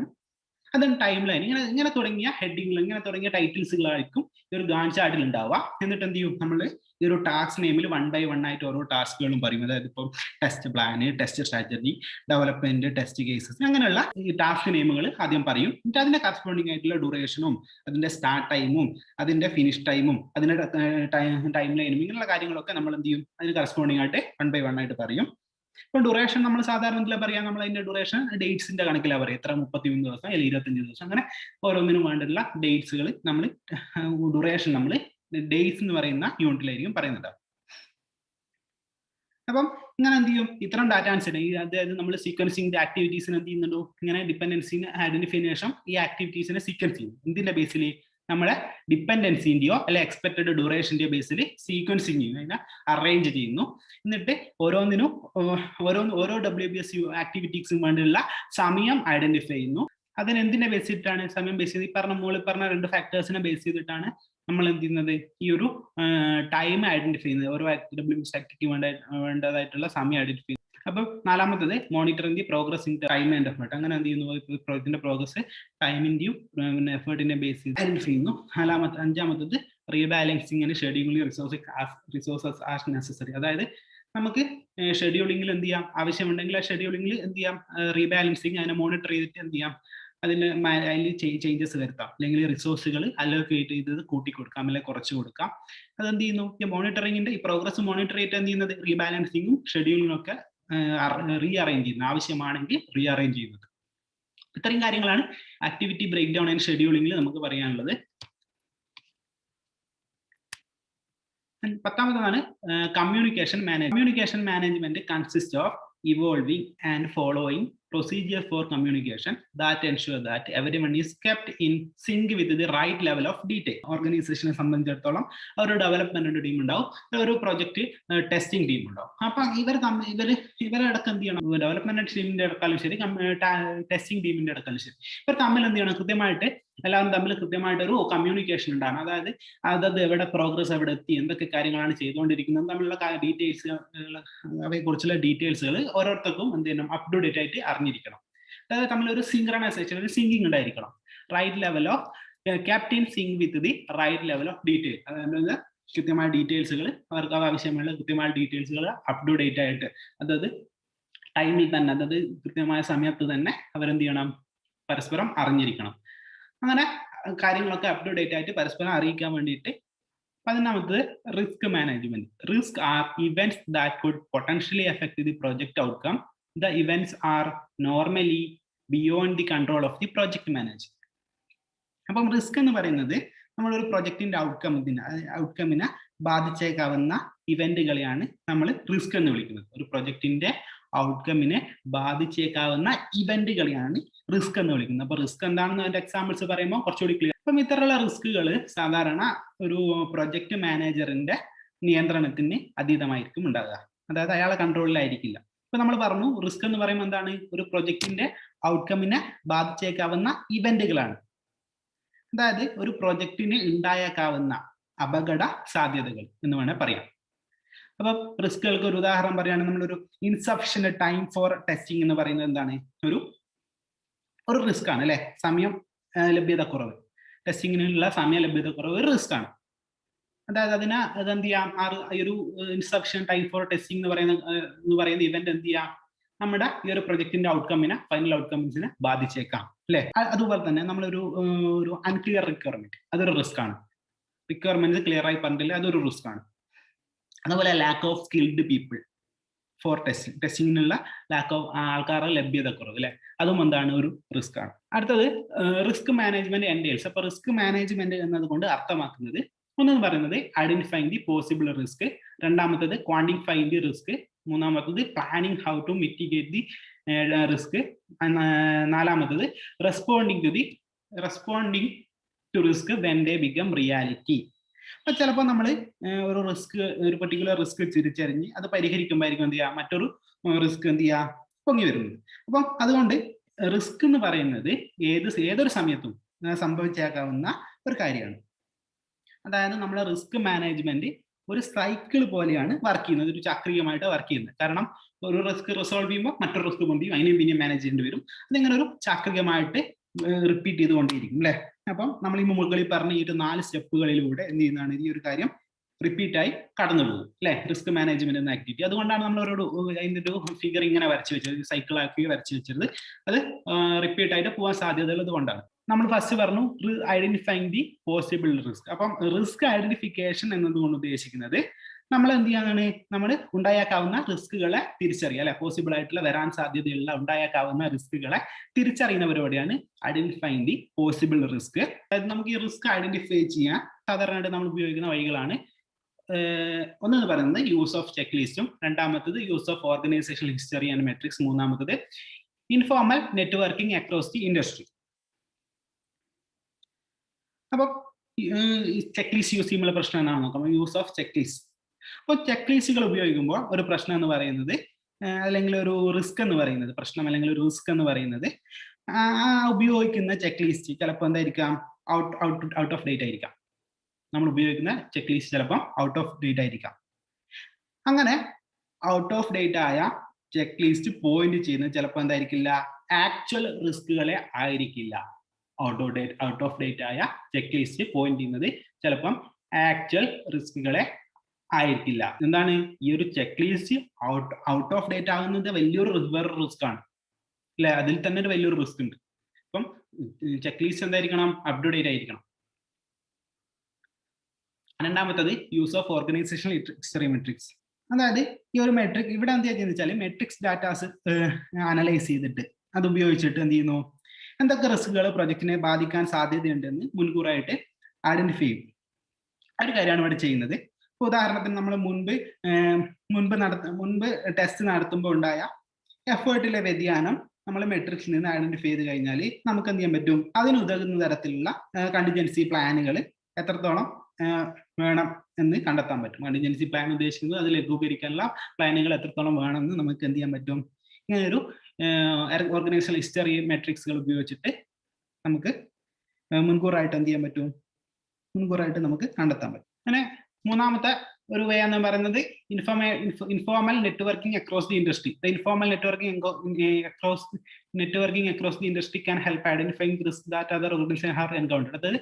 അതും ടൈം ലൈൻ, ഇങ്ങനെ തുടങ്ങിയ ഹെഡിങ്ങൾ, ഇങ്ങനെ തുടങ്ങിയ ടൈറ്റിൽസുകളായിരിക്കും ഈ ഒരു ഗാൻ ചാർട്ടിൽ ഉണ്ടാവുക. എന്നിട്ട് എന്ത് ചെയ്യും? നമ്മൾ ഈ ഒരു ടാസ്ക് നെയിമിൽ 1 by 1 ആയിട്ട് ഓരോ ടാസ്കുകളും പറയും. അതായത് ഇപ്പം test plan, test strategy, development, test cases, അങ്ങനെയുള്ള ഈ ടാസ്ക് നെയിമുകൾ ആദ്യം പറയും. എന്നിട്ട് അതിന്റെ കറസ്പോണ്ടിങ് ആയിട്ടുള്ള ഡ്യൂറേഷനും, അതിന്റെ സ്റ്റാർട്ട് ടൈമും, അതിന്റെ ഫിനിഷ് ടൈമും, അതിന്റെ ടൈം ലൈനും, ഇങ്ങനെയുള്ള കാര്യങ്ങളൊക്കെ നമ്മൾ എന്ത് ചെയ്യും? അതിന് കറസ്പോണ്ടിങ് ആയിട്ട് 1 by 1 ആയിട്ട് പറയും. ഇപ്പൊ ഡ്യൂറേഷൻ നമ്മൾ സാധാരണ എന്തിലാ പറയാം? നമ്മൾ അതിന്റെ ഡ്യൂറേഷൻ ഡേറ്റ്സിന്റെ കണക്കിലാണ് പറയുക. എത്ര 33 ദിവസം അല്ലെങ്കിൽ 25 ദിവസം, അങ്ങനെ ഓരോന്നിനും വേണ്ടിയുള്ള ഡേറ്റ്സുകൾ നമ്മൾ ഡ്യൂറേഷൻ നമ്മൾ ഡേയ്സ് എന്ന് പറയുന്ന യൂണിറ്റിലായിരിക്കും പറയുന്നത്. അപ്പം ഇങ്ങനെ എന്ത് ചെയ്യും? ഇത്തരം ഡാറ്റ അനുസരിച്ച്, അതായത് നമ്മൾ സീക്വൻസിങ് ആക്ടിവിറ്റീസിന് എന്ത് ചെയ്യുന്നുണ്ടോ? ഇങ്ങനെ ഡിപ്പെൻഡൻസിനെ ഐഡന്റിഫൈ ശേഷം ഈ ആക്ടിവിറ്റീസിനെ സീക്വൻസ് ചെയ്യും. എന്തിന്റെ ബേസിൽ? നമ്മളെ ഡിപ്പെൻഡൻസിന്റെയോ അല്ലെ എക്സ്പെക്ടഡ് ഡ്യൂറേഷന്റെയോ ബേസിൽ സീക്വൻസിങ് ചെയ്യും, അതിനെ അറേഞ്ച് ചെയ്യുന്നു. എന്നിട്ട് ഓരോന്നിനും ഓരോ WBS ആക്ടിവിറ്റീസിനും വേണ്ടിയുള്ള സമയം ഐഡന്റിഫൈ ചെയ്യുന്നു. അതിന് എന്തിനെ ബേസ് ചെയ്തിട്ടാണ് സമയം ബേസ് ചെയ്ത്? മുകളിൽ പറഞ്ഞ 2 ഫാക്ടേഴ്സിനെ ബേസ് ചെയ്തിട്ടാണ് നമ്മൾ എന്ത് ചെയ്യുന്നത്? ഈ ഒരു ടൈം ഐഡന്റിഫൈ ചെയ്യുന്നത്, ഓരോ WBS ആക്ടിവിറ്റി വേണ്ടതായിട്ടുള്ള സമയം ഐഡന്റിഫൈ ചെയ്യുന്നത്. അപ്പൊ നാലാമത്തത് monitoring the progress in time and effort. അങ്ങനെ എന്ത് ചെയ്യുന്നു? പ്രോജക്റ്റിന്റെ പ്രോഗ്രസ് ടൈമിന്റെയും എഫേർട്ടിന്റെ ബേസ് ചെയ്ത് ഐഡന്റിഫൈ ചെയ്യുന്നു. അഞ്ചാമത്തത് rebalancing and scheduling resources as necessary. അതായത് നമുക്ക് ഷെഡ്യൂളിംഗിൽ എന്ത് ചെയ്യാം? ആവശ്യമുണ്ടെങ്കിൽ ആ ഷെഡ്യൂളിംഗിൽ എന്ത് ചെയ്യാം? റീബാലൻസിങ്, അതിനെ മോണിറ്റർ ചെയ്തിട്ട് എന്ത് ചെയ്യാം? അതിന് അതിൽ ചേഞ്ചസ് വരുത്താം, അല്ലെങ്കിൽ റിസോഴ്സുകൾ അലോക്കേറ്റ് ചെയ്തത് കൂട്ടിക്കൊടുക്കാം, അല്ലെങ്കിൽ കുറച്ച് കൊടുക്കാം. അതെന്ത് ചെയ്യുന്നു? ഈ മോണിറ്ററിംഗിന്റെ ഈ പ്രോഗ്രസ് മോണിറ്റർ ചെയ്തിട്ട് എന്ത് ചെയ്യുന്നത്? റീബാലൻസിങ്ങും ഷെഡ്യൂളിംഗും ഒക്കെ റീഅറേഞ്ച് ചെയ്യുന്നത്, ആവശ്യമാണെങ്കിൽ റീഅറേഞ്ച് ചെയ്യുന്നത്. ഇത്രയും കാര്യങ്ങളാണ് ആക്ടിവിറ്റി ബ്രേക്ക് ഡൗൺ ആൻഡ് ഷെഡ്യൂളിംഗിൽ നമുക്ക് പറയാനുള്ളത്. പത്താമതാണ് communication management. Communication management consist of evolving and following procedure for communication that ensure that everyone is kept in sync with the right level of detail. ഓർഗനൈസേഷനെ സംബന്ധിച്ചിടത്തോളം ഒരു ഡെവലപ്മെന്റ് ടീം ഉണ്ടാവും, ഒരു project testing team ഉണ്ടാവും. അപ്പൊ ഇവരടക്കം എന്ത് ചെയ്യണം? Development ടീമിന്റെ അടുക്കാലും ശരി, ടെസ്റ്റിംഗ് ടീമിന്റെ അടുക്കാലും ശരി, ഇവർ തമ്മിൽ എന്ത് ചെയ്യണം? കൃത്യമായിട്ട് എല്ലാവരും തമ്മിൽ കൃത്യമായിട്ടൊരു കമ്മ്യൂണിക്കേഷൻ ഉണ്ടാണ്. അതായത് അതത് എവിടെ പ്രോഗ്രസ് എവിടെ എത്തി, എന്തൊക്കെ കാര്യങ്ങളാണ് ചെയ്തുകൊണ്ടിരിക്കുന്നത് തമ്മിലുള്ള ഡീറ്റെയിൽസ്, അവയെ കുറിച്ചുള്ള ഡീറ്റെയിൽസുകൾ ഓരോരുത്തർക്കും എന്ത് ചെയ്യണം? അപ് ടു ഡേറ്റ് ആയിട്ട് അറിഞ്ഞിരിക്കണം. അതായത് തമ്മിലൊരു സിങ്ക്രണൈസേഷൻ, ഒരു സിങ്കിങ് ഉണ്ടായിരിക്കണം. Right level of captain sync with the right level of detail. അതായത് കൃത്യമായ ഡീറ്റെയിൽസുകൾ, അവർക്ക് ആവശ്യമുള്ള കൃത്യമായ ഡീറ്റെയിൽസുകൾ അപ് ടു ഡേറ്റ് ആയിട്ട്, അതായത് ടൈമിൽ തന്നെ, അതായത് കൃത്യമായ സമയത്ത് തന്നെ അവരെന്ത് ചെയ്യണം, പരസ്പരം അറിഞ്ഞിരിക്കണം. അങ്ങനെ കാര്യങ്ങളൊക്കെ അപ് ടു ഡേറ്റ് ആയിട്ട് പരസ്പരം അറിയിക്കാൻ വേണ്ടിയിട്ട്. 11ാമത്തത് risk management. Risk are events that could potentially effect the project outcome. The events are normally beyond the control of the project manager. അപ്പം റിസ്ക് എന്ന് പറയുന്നത് നമ്മളൊരു പ്രൊജക്ടിന്റെ ഔട്ട്കമ്മിനെ ബാധിച്ചേക്കാവുന്ന ഇവന്റുകളെയാണ് നമ്മൾ റിസ്ക് എന്ന് വിളിക്കുന്നത്. ഒരു പ്രൊജക്ടിന്റെ ഔട്ട്കമ്മിനെ ബാധിച്ചേക്കാവുന്ന ഇവന്റുകളെയാണ് റിസ്ക് എന്ന് വിളിക്കുന്നത്. അപ്പൊ റിസ്ക് എന്താണെന്ന് അതിന്റെ എക്സാമ്പിൾസ് പറയുമ്പോൾ കുറച്ചുകൂടി ക്ലിയർ. അപ്പം ഇത്തരമുള്ള റിസ്കുകൾ സാധാരണ ഒരു പ്രൊജക്ട് മാനേജറിന്റെ നിയന്ത്രണത്തിന് അതീതമായിരിക്കും ഉണ്ടാകുക, അതായത് അയാളെ കൺട്രോളിലായിരിക്കില്ല. ഇപ്പൊ നമ്മൾ പറഞ്ഞു റിസ്ക് എന്ന് പറയുമ്പോൾ എന്താണ്, ഒരു പ്രൊജക്ടിന്റെ ഔട്ട്കമ്മിനെ ബാധിച്ചേക്കാവുന്ന ഇവന്റുകളാണ്, അതായത് ഒരു പ്രൊജക്ടിന് ഉണ്ടായേക്കാവുന്ന അപകട സാധ്യതകൾ എന്ന് വേണേൽ പറയാം. അപ്പൊ റിസ്കുകൾക്ക് ഒരു ഉദാഹരണം പറയുകയാണെങ്കിൽ നമ്മളൊരു ഇൻസഫിഷ്യന്റ് ടൈം ഫോർ ടെസ്റ്റിംഗ് എന്ന് പറയുന്നത് എന്താണ്, ഒരു റിസ്ക് ആണ് അല്ലെ. സമയം ലഭ്യത കുറവ്, ടെസ്റ്റിങ്ങിനുള്ള സമയ ലഭ്യത കുറവ് ഒരു റിസ്ക് ആണ്. അതായത് അതെന്ത് ചെയ്യാം, ഈ ഒരു ഇൻസഫിഷ്യന്റ് ടൈം ഫോർ ടെസ്റ്റിംഗ് എന്ന് പറയുന്ന ഇവന്റ് എന്ത് ചെയ്യാം, നമ്മുടെ ഈ ഒരു പ്രൊജക്ടിന്റെ ഔട്ട്കമ്മിനെ, ഫൈനൽ ഔട്ട്കമ്മിനെ ബാധിച്ചേക്കാം അല്ലെ. അതുപോലെ തന്നെ നമ്മളൊരു അൺക്ലിയർ റിക്വയർമെന്റ്, അതൊരു റിസ്ക് ആണ്. റിക്വയർമെന്റ് ക്ലിയർ ആയി പറഞ്ഞില്ല, അതൊരു റിസ്ക് ആണ്. അതുപോലെ lack of skilled people for ടെസ്റ്റിങ്ങിനുള്ള ലാക്ക് ഓഫ് ആൾക്കാരുടെ ലഭ്യത കുറവ് അല്ലെ, അതും എന്താണ്, ഒരു റിസ്ക് ആണ്. അടുത്തത് റിസ്ക് മാനേജ്മെന്റ് എൻഡേൽസ്. അപ്പൊ റിസ്ക് മാനേജ്മെന്റ് എന്നതുകൊണ്ട് അർത്ഥമാക്കുന്നത് ഒന്നെന്ന് പറയുന്നത് ഐഡന്റിഫൈങ് ദി പോസിബിൾ റിസ്ക്, രണ്ടാമത്തത് ക്വാണ്ടിഫൈങ് ദി റിസ്ക്, മൂന്നാമത്തത് planning how to mitigate the risk, നാലാമത്തത് responding to risk when they become reality. അപ്പൊ ചിലപ്പോൾ നമ്മൾ ഒരു പർട്ടിക്കുലർ റിസ്ക് തിരിച്ചറിഞ്ഞ് അത് പരിഹരിക്കുമ്പോഴായിരിക്കും എന്ത് ചെയ്യുക, മറ്റൊരു റിസ്ക് എന്ത് ചെയ്യുക, പൊങ്ങി വരുന്നത്. അപ്പം അതുകൊണ്ട് റിസ്ക് എന്ന് പറയുന്നത് ഏതൊരു സമയത്തും സംഭവിച്ചേക്കാവുന്ന ഒരു കാര്യമാണ്. അതായത് നമ്മളെ റിസ്ക് മാനേജ്മെന്റ് ഒരു സൈക്കിൾ പോലെയാണ് വർക്ക് ചെയ്യുന്നത്, ഒരു ചക്രീയമായിട്ട് വർക്ക് ചെയ്യുന്നത്. കാരണം ഒരു റിസ്ക് റിസോൾവ് ചെയ്യുമ്പോൾ മറ്റൊരു റിസ്ക് കൊണ്ടുപോയി അതിനെയും പിന്നെയും മാനേജ് ചെയ്യേണ്ടി വരും. അതിങ്ങനെ ഒരു ചക്രീയമായിട്ട് റിപ്പീറ്റ് ചെയ്തുകൊണ്ടിരിക്കും അല്ലെ. അപ്പം നമ്മൾ ഈ മുകളിൽ പറഞ്ഞ ഈ 4 സ്റ്റെപ്പുകളിലൂടെ എന്ത് ചെയ്യുന്നതാണ്, ഈ ഒരു കാര്യം റിപ്പീറ്റ് ആയി കടന്നു പോകും അല്ലെ, റിസ്ക് മാനേജ്മെന്റ് എന്ന ആക്ടിവിറ്റി. അതുകൊണ്ടാണ് നമ്മൾ അതിന്റെ ഒരു ഫിഗർ ഇങ്ങനെ വരച്ചു വെച്ചത്, സൈക്കിൾ ആക്കി വരച്ചു വെച്ചത്. അത് റിപ്പീറ്റ് ആയിട്ട് പോകാൻ സാധ്യതയുള്ളത് കൊണ്ടാണ്. നമ്മൾ ഫസ്റ്റ് പറഞ്ഞു ഐഡന്റിഫൈങ് ദി പോസിബിൾ റിസ്ക്. അപ്പം റിസ്ക് ഐഡന്റിഫിക്കേഷൻ എന്നതുകൊണ്ട് ഉദ്ദേശിക്കുന്നത് നമ്മൾ എന്ത് ചെയ്യാനാണ്, നമ്മൾ ഉണ്ടായേക്കാവുന്ന റിസ്കുകളെ തിരിച്ചറിയുക അല്ലെ, പോസിബിൾ ആയിട്ടുള്ള വരാൻ സാധ്യതയുള്ള ഉണ്ടായേക്കാവുന്ന റിസ്കുകളെ തിരിച്ചറിയുന്ന പരിപാടിയാണ് ഐഡന്റിഫൈങ് ദി പോസിബിൾ റിസ്ക്. അതായത് നമുക്ക് ഈ റിസ്ക് ഐഡന്റിഫൈ ചെയ്യാൻ സാധാരണയായിട്ട് നമ്മൾ ഉപയോഗിക്കുന്ന വഴികളാണ്. ഒന്നെന്ന് പറയുന്നത് യൂസ് ഓഫ് ചെക്ക് ലിസ്റ്റും, രണ്ടാമത്തത് use of organisation history and metrics, മൂന്നാമത്തത് informal networking across the industry. അപ്പൊ ചെക്ക് ലിസ്റ്റ് യൂസ് ചെയ്യുമ്പോൾ പ്രശ്നം എന്നാണ് നോക്കാം, യൂസ് ഓഫ് ചെക്ക് ലിസ്റ്റ്. അപ്പോൾ ചെക്ക് ലിസ്റ്റുകൾ ഉപയോഗിക്കുമ്പോൾ ഒരു പ്രശ്നം എന്ന് പറയുന്നത്, അല്ലെങ്കിൽ ഒരു റിസ്ക് എന്ന് പറയുന്നത്, പ്രശ്നം അല്ലെങ്കിൽ ഒരു റിസ്ക് എന്ന് പറയുന്നത്, ഉപയോഗിക്കുന്ന ചെക്ക് ലിസ്റ്റ് ചിലപ്പോൾ എന്തായിരിക്കാം, ഔട്ട് ഓഫ് ഡേറ്റ് ആയിരിക്കാം. നമ്മൾ ഉപയോഗിക്കുന്ന ചെക്ക് ലിസ്റ്റ് ചിലപ്പം ഔട്ട് ഓഫ് ഡേറ്റ് ആയിരിക്കാം. അങ്ങനെ ഔട്ട് ഓഫ് ഡേറ്റ് ആയ ചെക്ക് ലിസ്റ്റ് പോയിന്റ് ചെയ്യുന്നത് ചിലപ്പോൾ എന്തായിരിക്കില്ല, ആക്ച്വൽ റിസ്കുകളെ ആയിരിക്കില്ല. ഔട്ട് ഓഫ് ഡേറ്റ് ആയ ചെക്ക് ലിസ്റ്റ് പോയിന്റ് ചെയ്യുന്നത് ചിലപ്പം ആക്ച്വൽ റിസ്കുകളെ ആയിരിക്കില്ല. എന്താണ്, ഈ ഒരു check list out of date ആകുന്നത് വേറൊരു റിസ്ക് ആണ് അല്ലെ, അതിൽ തന്നെ ഒരു വലിയൊരു റിസ്ക് ഉണ്ട്. അപ്പം ചെക്ക് ലിസ്റ്റ് എന്തായിരിക്കണം, അപ് ടു ഡേറ്റ് ആയിരിക്കണം. രണ്ടാമത്തത് use of organisational history matrix. അതായത് ഈ ഒരു മെട്രിക് ഇവിടെ എന്താ ചെയ്യുന്നത് വെച്ചാൽ മെട്രിക്സ് ഡാറ്റാസ് അനലൈസ് ചെയ്തിട്ട് അത് ഉപയോഗിച്ചിട്ട് എന്ത് ചെയ്യുന്നു, എന്തൊക്കെ റിസ്കുകൾ പ്രൊജക്റ്റിനെ ബാധിക്കാൻ സാധ്യതയുണ്ടെന്ന് മുൻകൂറായിട്ട് ഐഡന്റിഫൈ ചെയ്യും. ആ ഒരു കാര്യമാണ് ഇവിടെ ചെയ്യുന്നത്. ഉദാഹരണത്തിന് നമ്മൾ മുൻപ് ടെസ്റ്റ് നടത്തുമ്പോൾ ഉണ്ടായ എഫേർട്ടിലെ വ്യതിയാനം നമ്മൾ മെട്രിക്സിൽ നിന്ന് ഐഡന്റിഫൈ ചെയ്ത് കഴിഞ്ഞാൽ നമുക്ക് എന്ത് ചെയ്യാൻ പറ്റും, അതിനുതകുന്ന തരത്തിലുള്ള കണ്ടിജൻസി പ്ലാനുകൾ എത്രത്തോളം വേണം എന്ന് കണ്ടെത്താൻ പറ്റും. കണ്ടിജൻസി പ്ലാൻ ഉദ്ദേശിക്കുന്നത് അത് ലഘൂകരിക്കാനുള്ള പ്ലാനുകൾ എത്രത്തോളം വേണമെന്ന് നമുക്ക് എന്ത് ചെയ്യാൻ പറ്റും, ഇങ്ങനെയൊരു ഓർഗനൈസേഷണൽ ഹിസ്റ്ററി മെട്രിക്സുകൾ ഉപയോഗിച്ചിട്ട് നമുക്ക് മുൻകൂറായിട്ട് എന്ത് ചെയ്യാൻ പറ്റും, മുൻകൂറായിട്ട് നമുക്ക് കണ്ടെത്താൻ പറ്റും. അങ്ങനെ മൂന്നാമത്തെ ഒരു വേ എന്ന് പറയുന്നത് informal networking across the industry. The informal networking across the industry can help identifying risk that other organisation have encountered. അതായത്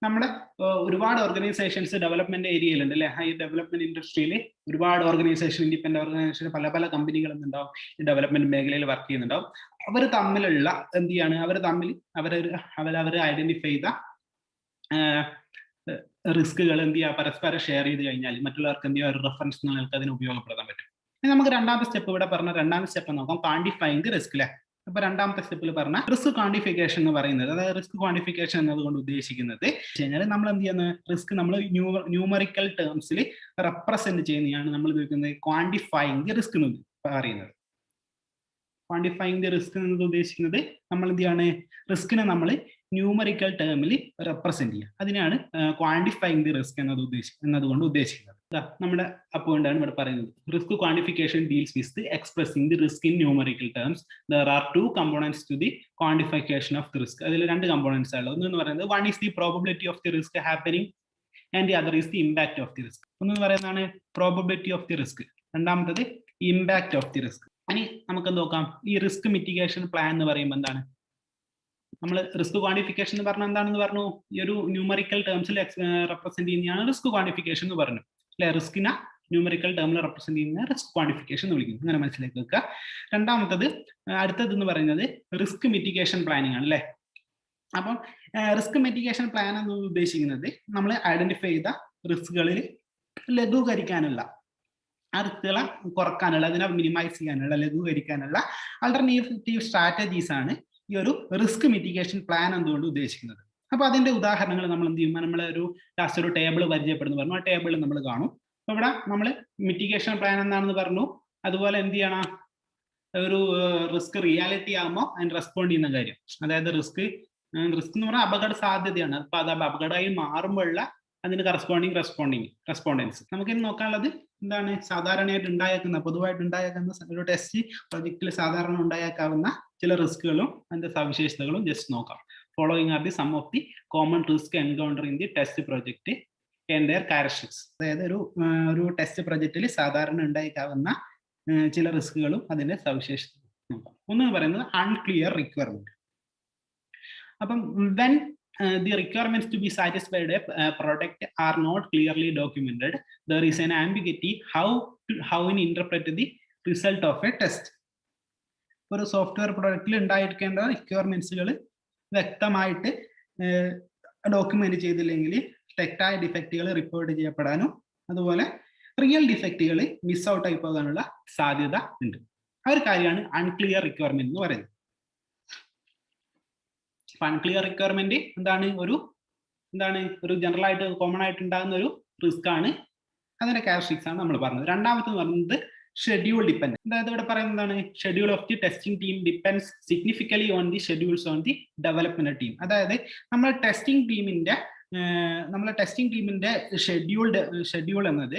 നമ്മുടെ ഒരുപാട് ഓർഗനൈസേഷൻസ് ഡെവലപ്മെന്റ് ഏരിയയിലുണ്ട് അല്ലെ, ഹൈ ഡെവലപ്മെന്റ് ഇൻഡസ്ട്രിയിൽ ഒരുപാട് ഓർഗനൈസേഷൻ, ഇൻഡിപെൻഡന്റ് ഓർഗനൈസേഷൻ, പല പല കമ്പനികൾ ഉണ്ടാവും ഈ ഡെവലപ്മെന്റ് മേഖലയിൽ വർക്ക് ചെയ്യുന്നുണ്ടാവും. അവർ തമ്മിലുള്ള എന്ത് ചെയ്യാണ്, അവർ ഐഡന്റിഫൈ ചെയ്ത റിസ്കുകൾ എന്ത് ചെയ്യുക, പരസ്പരം ഷെയർ ചെയ്ത് കഴിഞ്ഞാൽ മറ്റുള്ളവർക്ക് എന്ത് ചെയ്യുക, ഒരു റെഫറൻസ് നിങ്ങൾക്ക് അതിന് ഉപയോഗപ്പെടുത്താൻ പറ്റും. ഇനി നമുക്ക് രണ്ടാമത്തെ സ്റ്റെപ്പ് ഇവിടെ പറഞ്ഞ രണ്ടാമത്തെ സ്റ്റെപ്പ് നോക്കാം, ക്വാണ്ടിഫൈങ് ദി റിസ്ക് അല്ലെ. അപ്പൊ രണ്ടാമത്തെ സ്റ്റെപ്പിൽ പറഞ്ഞ റിസ്ക് ക്വാണ്ടിഫിക്കേഷൻ എന്ന് പറയുന്നത്, അതായത് റിസ്ക് ക്വാണ്ടിഫിക്കേഷൻ എന്നതുകൊണ്ട് ഉദ്ദേശിക്കുന്നത് കഴിഞ്ഞാൽ നമ്മൾ എന്ത് ചെയ്യുന്ന റിസ്ക് നമ്മൾ ന്യൂമറിക്കൽ ടേംസിൽ റെപ്രസെന്റ് ചെയ്യുന്നതാണ് നമ്മൾ ഉപയോഗിക്കുന്നത് ക്വാണ്ടിഫൈങ് ദി റിസ്ക് എന്ന് പറയുന്നത്. ക്വാണ്ടിഫൈങ് ദി റിസ്ക് എന്നത് ഉദ്ദേശിക്കുന്നത് നമ്മൾ എന്ത് ചെയ്യാണ്, റിസ്കിനെ നമ്മൾ ന്യൂമറിക്കൽ ടേമിൽ റെപ്രസെന്റ് ചെയ്യുക, അതിനാണ് ക്വാണ്ടിഫൈങ് ദി റിസ്ക് എന്നതുകൊണ്ട് ഉദ്ദേശിക്കുന്നത്. നമ്മുടെ അപ്പോയിന്റാണ് ഇവിടെ പറയുന്നത്. Risk quantification deals with expressing the risk in numerical terms. There are two components to the quantification of the risk. അതിൽ രണ്ട് കമ്പോണൻസ് ആണ്. ഒന്ന് പറയുന്നത് one is the probability of the risk happening and the other is the impact of the risk. ഒന്ന് പറയുന്നതാണ് probability of the risk, രണ്ടാമത്തത് impact of the risk. ഇനി നമുക്ക് നോക്കാം, ഈ റിസ്ക് മിറ്റിഗേഷൻ പ്ലാൻ എന്ന് പറയുമ്പോൾ എന്താണ്, നമ്മൾ റിസ്ക് ക്വാണ്ടിഫിക്കേഷൻ എന്ന് പറഞ്ഞാൽ എന്താണെന്ന് പറഞ്ഞു, ഈ ഒരു ന്യൂമറിക്കൽ ടേംസിൽ റെപ്രസെന്റ് ചെയ്യുന്നതാണ് റിസ്ക് ക്വാണ്ടിഫിക്കേഷൻ എന്ന് പറഞ്ഞു അല്ലെ. റിസ്കിനെ ന്യൂമറിക്കൽ ടേമിൽ റെപ്രസെന്റ് ചെയ്യുന്ന റിസ്ക് ക്വാണ്ടിഫിക്കേഷൻ എന്ന് വിളിക്കുന്നു, അങ്ങനെ മനസ്സിലാക്കി വെക്കുക. രണ്ടാമത്തത് അടുത്തത് എന്ന് പറയുന്നത് റിസ്ക് മിറ്റിഗേഷൻ പ്ലാനിങ് ആണ് അല്ലെ. അപ്പം റിസ്ക് മിറ്റിഗേഷൻ പ്ലാൻ എന്ന് ഉദ്ദേശിക്കുന്നത് നമ്മൾ ഐഡന്റിഫൈ ചെയ്ത റിസ്കുകളിൽ ലഘൂകരിക്കാനുള്ള, ആ റിസ്കുകളെ കുറക്കാനുള്ള, അതിനെ മിനിമൈസ് ചെയ്യാനുള്ള, ലഘൂകരിക്കാനുള്ള ആൾട്ടർനേറ്റീവ് സ്ട്രാറ്റജീസ് ആണ് ഈ ഒരു റിസ്ക് മിറ്റിഗേഷൻ പ്ലാൻ എന്തുകൊണ്ട് ഉദ്ദേശിക്കുന്നത്. അപ്പൊ അതിന്റെ ഉദാഹരണങ്ങൾ നമ്മൾ എന്ത് ചെയ്യുമ്പോൾ നമ്മൾ ഒരു ലാസ്റ്റ് ഒരു ടേബിൾ പരിചയപ്പെടുന്നു പറഞ്ഞു, ആ ടേബിളിൽ നമ്മൾ കാണും. അപ്പൊ ഇവിടെ നമ്മൾ മിറ്റിഗേഷൻ പ്ലാൻ എന്താണെന്ന് പറഞ്ഞു, അതുപോലെ എന്ത് ചെയ്യണം, ഒരു റിസ്ക് റിയാലിറ്റി ആകുമ്പോൾ അതിന് റെസ്പോണ്ട് ചെയ്യുന്ന കാര്യം, അതായത് റിസ്ക് എന്ന് പറഞ്ഞാൽ അപകട സാധ്യതയാണ്. അപ്പൊ അത് അപകടമായി മാറുമ്പോഴുള്ള അതിന് റെസ്പോണ്ടൻസ്. നമുക്കിനി നോക്കാനുള്ളത് എന്താണ്, സാധാരണയായിട്ട് ഉണ്ടായേക്കുന്ന, പൊതുവായിട്ട് ഉണ്ടായേക്കുന്ന ഒരു ടെസ്റ്റ് പ്രൊജക്റ്റിൽ സാധാരണ ഉണ്ടായേക്കാവുന്ന ചില റിസ്കുകളും അതിന്റെ സവിശേഷതകളും ജസ്റ്റ് നോക്കാം. Following are the sum of the common risk encounter in the test project and their characteristics. അതായത് ഒരു ടെസ്റ്റ് പ്രൊജക്റ്റിൽ സാധാരണ ഉണ്ടായേക്കാവുന്ന ചില റിസ്കുകളും അതിന്റെ സവിശേഷതകളും നോക്കാം. ഒന്ന് പറയുന്നത് അൺക്ലിയർ റിക്വയർമെന്റ്. അപ്പം when the requirements to be satisfied a product are not clearly documented, there is an ambiguity how in interpret the result of a test. ഒരു സോഫ്റ്റ്വെയർ പ്രൊഡക്റ്റിൽ ഉണ്ടായിരിക്കേണ്ട റിക്വയർമെന്റ്സുകൾ വ്യക്തമായിട്ട് ഡോക്യുമെന്റ് ചെയ്തില്ലെങ്കിൽ തെറ്റായ ഡിഫക്റ്റുകൾ റിപ്പോർട്ട് ചെയ്യപ്പെടാനും അതുപോലെ റിയൽ ഡിഫക്റ്റുകൾ മിസ് ഔട്ട് ആയി പോകാനുള്ള സാധ്യത ഉണ്ട്. ആ ഒരു കാര്യമാണ് അൺക്ലിയർ റിക്വയർമെന്റ് എന്ന് പറയുന്നത്. അൺക്ലിയർ റിക്വയർമെന്റ് ഒരു ജനറൽ ആയിട്ട് കോമൺ ആയിട്ട് ഉണ്ടാകുന്ന ഒരു റിസ്ക് ആണ്, അതിന്റെ ക്യാരക്ടറിസ്റ്റിക്സ് ആണ് നമ്മൾ പറഞ്ഞത്. രണ്ടാമത്തെ പറയുന്നത് ഷെഡ്യൂൾ ഡിപ്പെൻഡ്. അതായത് ഇവിടെ പറയുന്നത് എന്താണ്, schedule of the testing team depends സിഗ്നിഫിക്കലി on the schedules on the development team. അതായത് നമ്മുടെ ടെസ്റ്റിംഗ് ടീമിന്റെ ഷെഡ്യൂൾ എന്നത്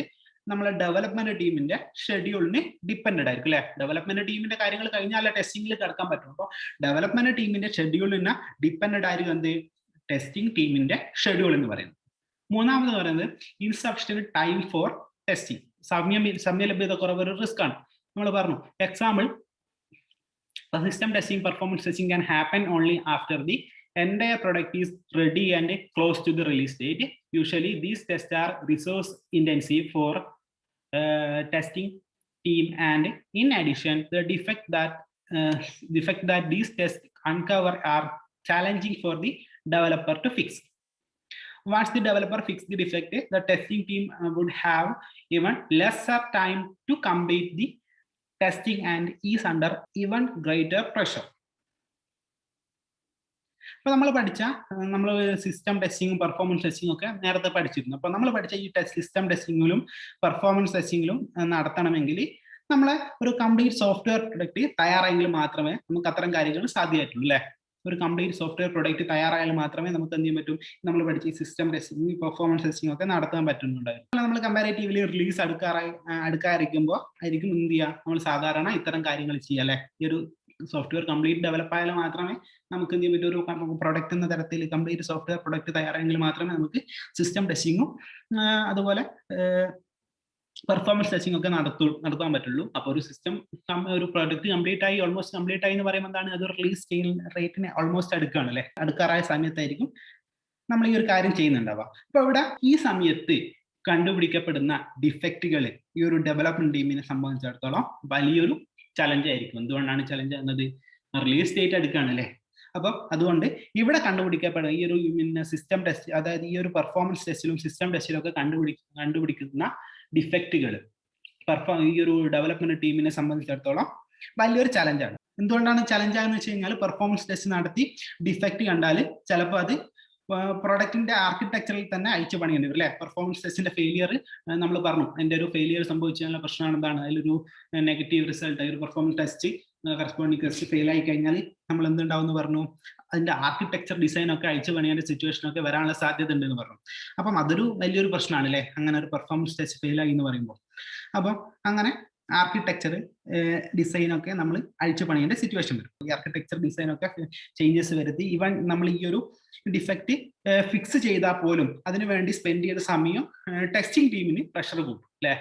നമ്മളെ ഡെവലപ്മെന്റ് ടീമിന്റെ ഷെഡ്യൂളിന് ഡിപ്പെൻഡഡ് ആയിരിക്കും അല്ലെ. ഡെവലപ്മെന്റ് ടീമിന്റെ കാര്യങ്ങൾ കഴിഞ്ഞാൽ ടെസ്റ്റിംഗിൽ കിടക്കാൻ പറ്റും. അപ്പോൾ ഡെവലപ്മെന്റ് ടീമിന്റെ ഷെഡ്യൂളിന് ഡിപ്പെൻഡഡ് ആയിരിക്കും എന്ത്, ടെസ്റ്റിംഗ് ടീമിന്റെ ഷെഡ്യൂൾ എന്ന് പറയുന്നത്. മൂന്നാമത് പറയുന്നത് ഇൻസഫിഷ്യന്റ് ടൈം ഫോർ ടെസ്റ്റിംഗ്. സമയലഭ്യത കുറവ് ഒരു റിസ്ക് ആണ്. നമ്മൾ പറഞ്ഞു example, system testing, performance testing can happen only after the entire product is ready and close to the release date. Usually these tests are resource intensive for testing team, and in addition the defect that these tests uncover are challenging for the developer to fix. Once the developer fixes the defect, the testing team would have even lesser time to complete the testing and is under even greater pressure. അപ്പൊ നമ്മൾ system ടെസ്റ്റിങ്ങും performance ടെസ്റ്റിംഗും ഒക്കെ നേരത്തെ പഠിച്ചിരുന്നു. അപ്പൊ നമ്മൾ പഠിച്ച ഈ system ടെസ്റ്റിങ്ങിലും performance ടെസ്റ്റിങ്ങിലും നടത്തണമെങ്കിൽ നമ്മളെ ഒരു കംപ്ലീറ്റ് സോഫ്റ്റ്വെയർ പ്രൊഡക്റ്റ് തയ്യാറായെങ്കിൽ മാത്രമേ നമുക്ക് അത്തരം കാര്യങ്ങൾ സാധ്യമായിട്ടുള്ളൂ അല്ലെ. ഒരു കംപ്ലീറ്റ് സോഫ്റ്റ്വെയർ പ്രൊഡക്റ്റ് തയ്യാറായാൽ മാത്രമേ നമുക്ക് എന്ത് ചെയ്യാൻ പറ്റും, നമ്മൾ പഠിച്ച ഈ സിസ്റ്റം ടെസ്റ്റിംഗ് പെർഫോമൻസ് ടെസ്റ്റിംഗ് ഒക്കെ നടത്താൻ പറ്റുന്നുണ്ടായിരുന്നു. നമ്മൾ കമ്പാരിറ്റീവ്ലി റിലീസ് അടുക്കാതിരിക്കുമ്പോൾ ആയിരിക്കും എന്ത് ചെയ്യുക, നമ്മൾ സാധാരണ ഇത്തരം കാര്യങ്ങൾ ചെയ്യുക അല്ലെ. ഈ ഒരു സോഫ്റ്റ്വെയർ കംപ്ലീറ്റ് ഡെവലപ്പ് ആയാലും മാത്രമേ നമുക്ക് എന്ത് ചെയ്യാൻ പറ്റും, ഒരു പ്രൊഡക്റ്റ് എന്ന തരത്തിൽ കംപ്ലീറ്റ് സോഫ്റ്റ്വെയർ പ്രൊഡക്റ്റ് തയ്യാറായെങ്കിൽ മാത്രമേ നമുക്ക് സിസ്റ്റം ടെസ്റ്റിങ്ങും അതുപോലെ പെർഫോമൻസ് ടെസ്റ്റിംഗ് ഒക്കെ നടത്താൻ പറ്റുള്ളൂ. അപ്പോൾ ഒരു സിസ്റ്റം ഒരു പ്രോഡക്റ്റ് കംപ്ലീറ്റ് ആയി ഓൾമോസ്റ്റ് കംപ്ലീറ്റ് ആയി എന്ന് പറയുമ്പോൾ എന്താണ്, അത് റിലീസ് ചെയ്യുന്ന റേറ്റിനെ ഓൾമോസ്റ്റ് അടുക്കുകയാണ് അല്ലെ, അടുക്കാറായ സമയത്തായിരിക്കും നമ്മൾ ഈ ഒരു കാര്യം ചെയ്യുന്നുണ്ടാവുക. അപ്പൊ ഇവിടെ ഈ സമയത്ത് കണ്ടുപിടിക്കപ്പെടുന്ന ഡിഫക്റ്റുകൾ ഈ ഒരു ഡെവലപ്മെന്റ് ടീമിനെ സംബന്ധിച്ചിടത്തോളം വലിയൊരു ചലഞ്ച് ആയിരിക്കും. എന്തുകൊണ്ടാണ് ചലഞ്ച് എന്നത്, റിലീസ് ഡേറ്റ് അടുക്കുകയാണ് അല്ലേ. അപ്പം അതുകൊണ്ട് ഇവിടെ കണ്ടുപിടിക്കപ്പെടുന്ന ഈ ഒരു സിസ്റ്റം ടെസ്റ്റ്, അതായത് ഈ ഒരു പെർഫോമൻസ് ടെസ്റ്റിലും സിസ്റ്റം ടെസ്റ്റിലും ഒക്കെ കണ്ടുപിടിക്കുന്ന ഡിഫക്റ്റുകൾ ഈ ഒരു ഡെവലപ്മെന്റ് ടീമിനെ സംബന്ധിച്ചിടത്തോളം വലിയൊരു ചലഞ്ചാണ്. എന്തുകൊണ്ടാണ് ചലഞ്ചാന്ന് വെച്ച് കഴിഞ്ഞാൽ, പെർഫോമൻസ് ടെസ്റ്റ് നടത്തി ഡിഫക്റ്റ് കണ്ടാൽ ചിലപ്പോൾ അത് പ്രൊഡക്റ്റിന്റെ ആർക്കിടെക്ചറിൽ തന്നെ അയച്ചു പണിയേണ്ടി വരും അല്ലെ. പെർഫോമൻസ് ടെസ്റ്റിന്റെ ഫെയിലിയർ നമ്മൾ പറഞ്ഞു, അതിന്റെ ഒരു ഫെയിലിയർ സംഭവിച്ചാലുള്ള പ്രശ്നമാണ് എന്താണ്, അതിലൊരു നെഗറ്റീവ് റിസൾട്ട്, ഒരു performance test corresponding test fail ആയി കഴിഞ്ഞാൽ നമ്മൾ എന്തുണ്ടാവും എന്ന് പറഞ്ഞു, അതിന്റെ ആർക്കിടെക്ചർ ഡിസൈൻ ഒക്കെ അയച്ചു പണിയേണ്ട സിറ്റുവേഷൻ ഒക്കെ വരാനുള്ള സാധ്യത ഉണ്ട് എന്ന് പറഞ്ഞു. അപ്പം അതൊരു വലിയൊരു പ്രശ്നമാണ് അല്ലെ, അങ്ങനെ ഒരു പെർഫോമൻസ് ടെസ്റ്റ് ഫെയിൽ ആയി എന്ന് പറയുമ്പോൾ. അപ്പം അങ്ങനെ ആർക്കിടെക്ചർ ഡിസൈൻ ഒക്കെ നമ്മൾ അഴിച്ചു പണിയേണ്ട സിറ്റുവേഷൻ വരും. ഈ ആർക്കിടെക്ചർ ഡിസൈൻ ഒക്കെ ചേഞ്ചസ് വരുത്തി ഈവൻ നമ്മൾ ഈ ഒരു ഡിഫക്റ്റ് ഫിക്സ് ചെയ്താൽ പോലും അതിനു വേണ്ടി സ്പെൻഡ് ചെയ്ത സമയം ടെസ്റ്റിംഗ് ടീമിന് പ്രഷർ കൂട്ടും അല്ലെ.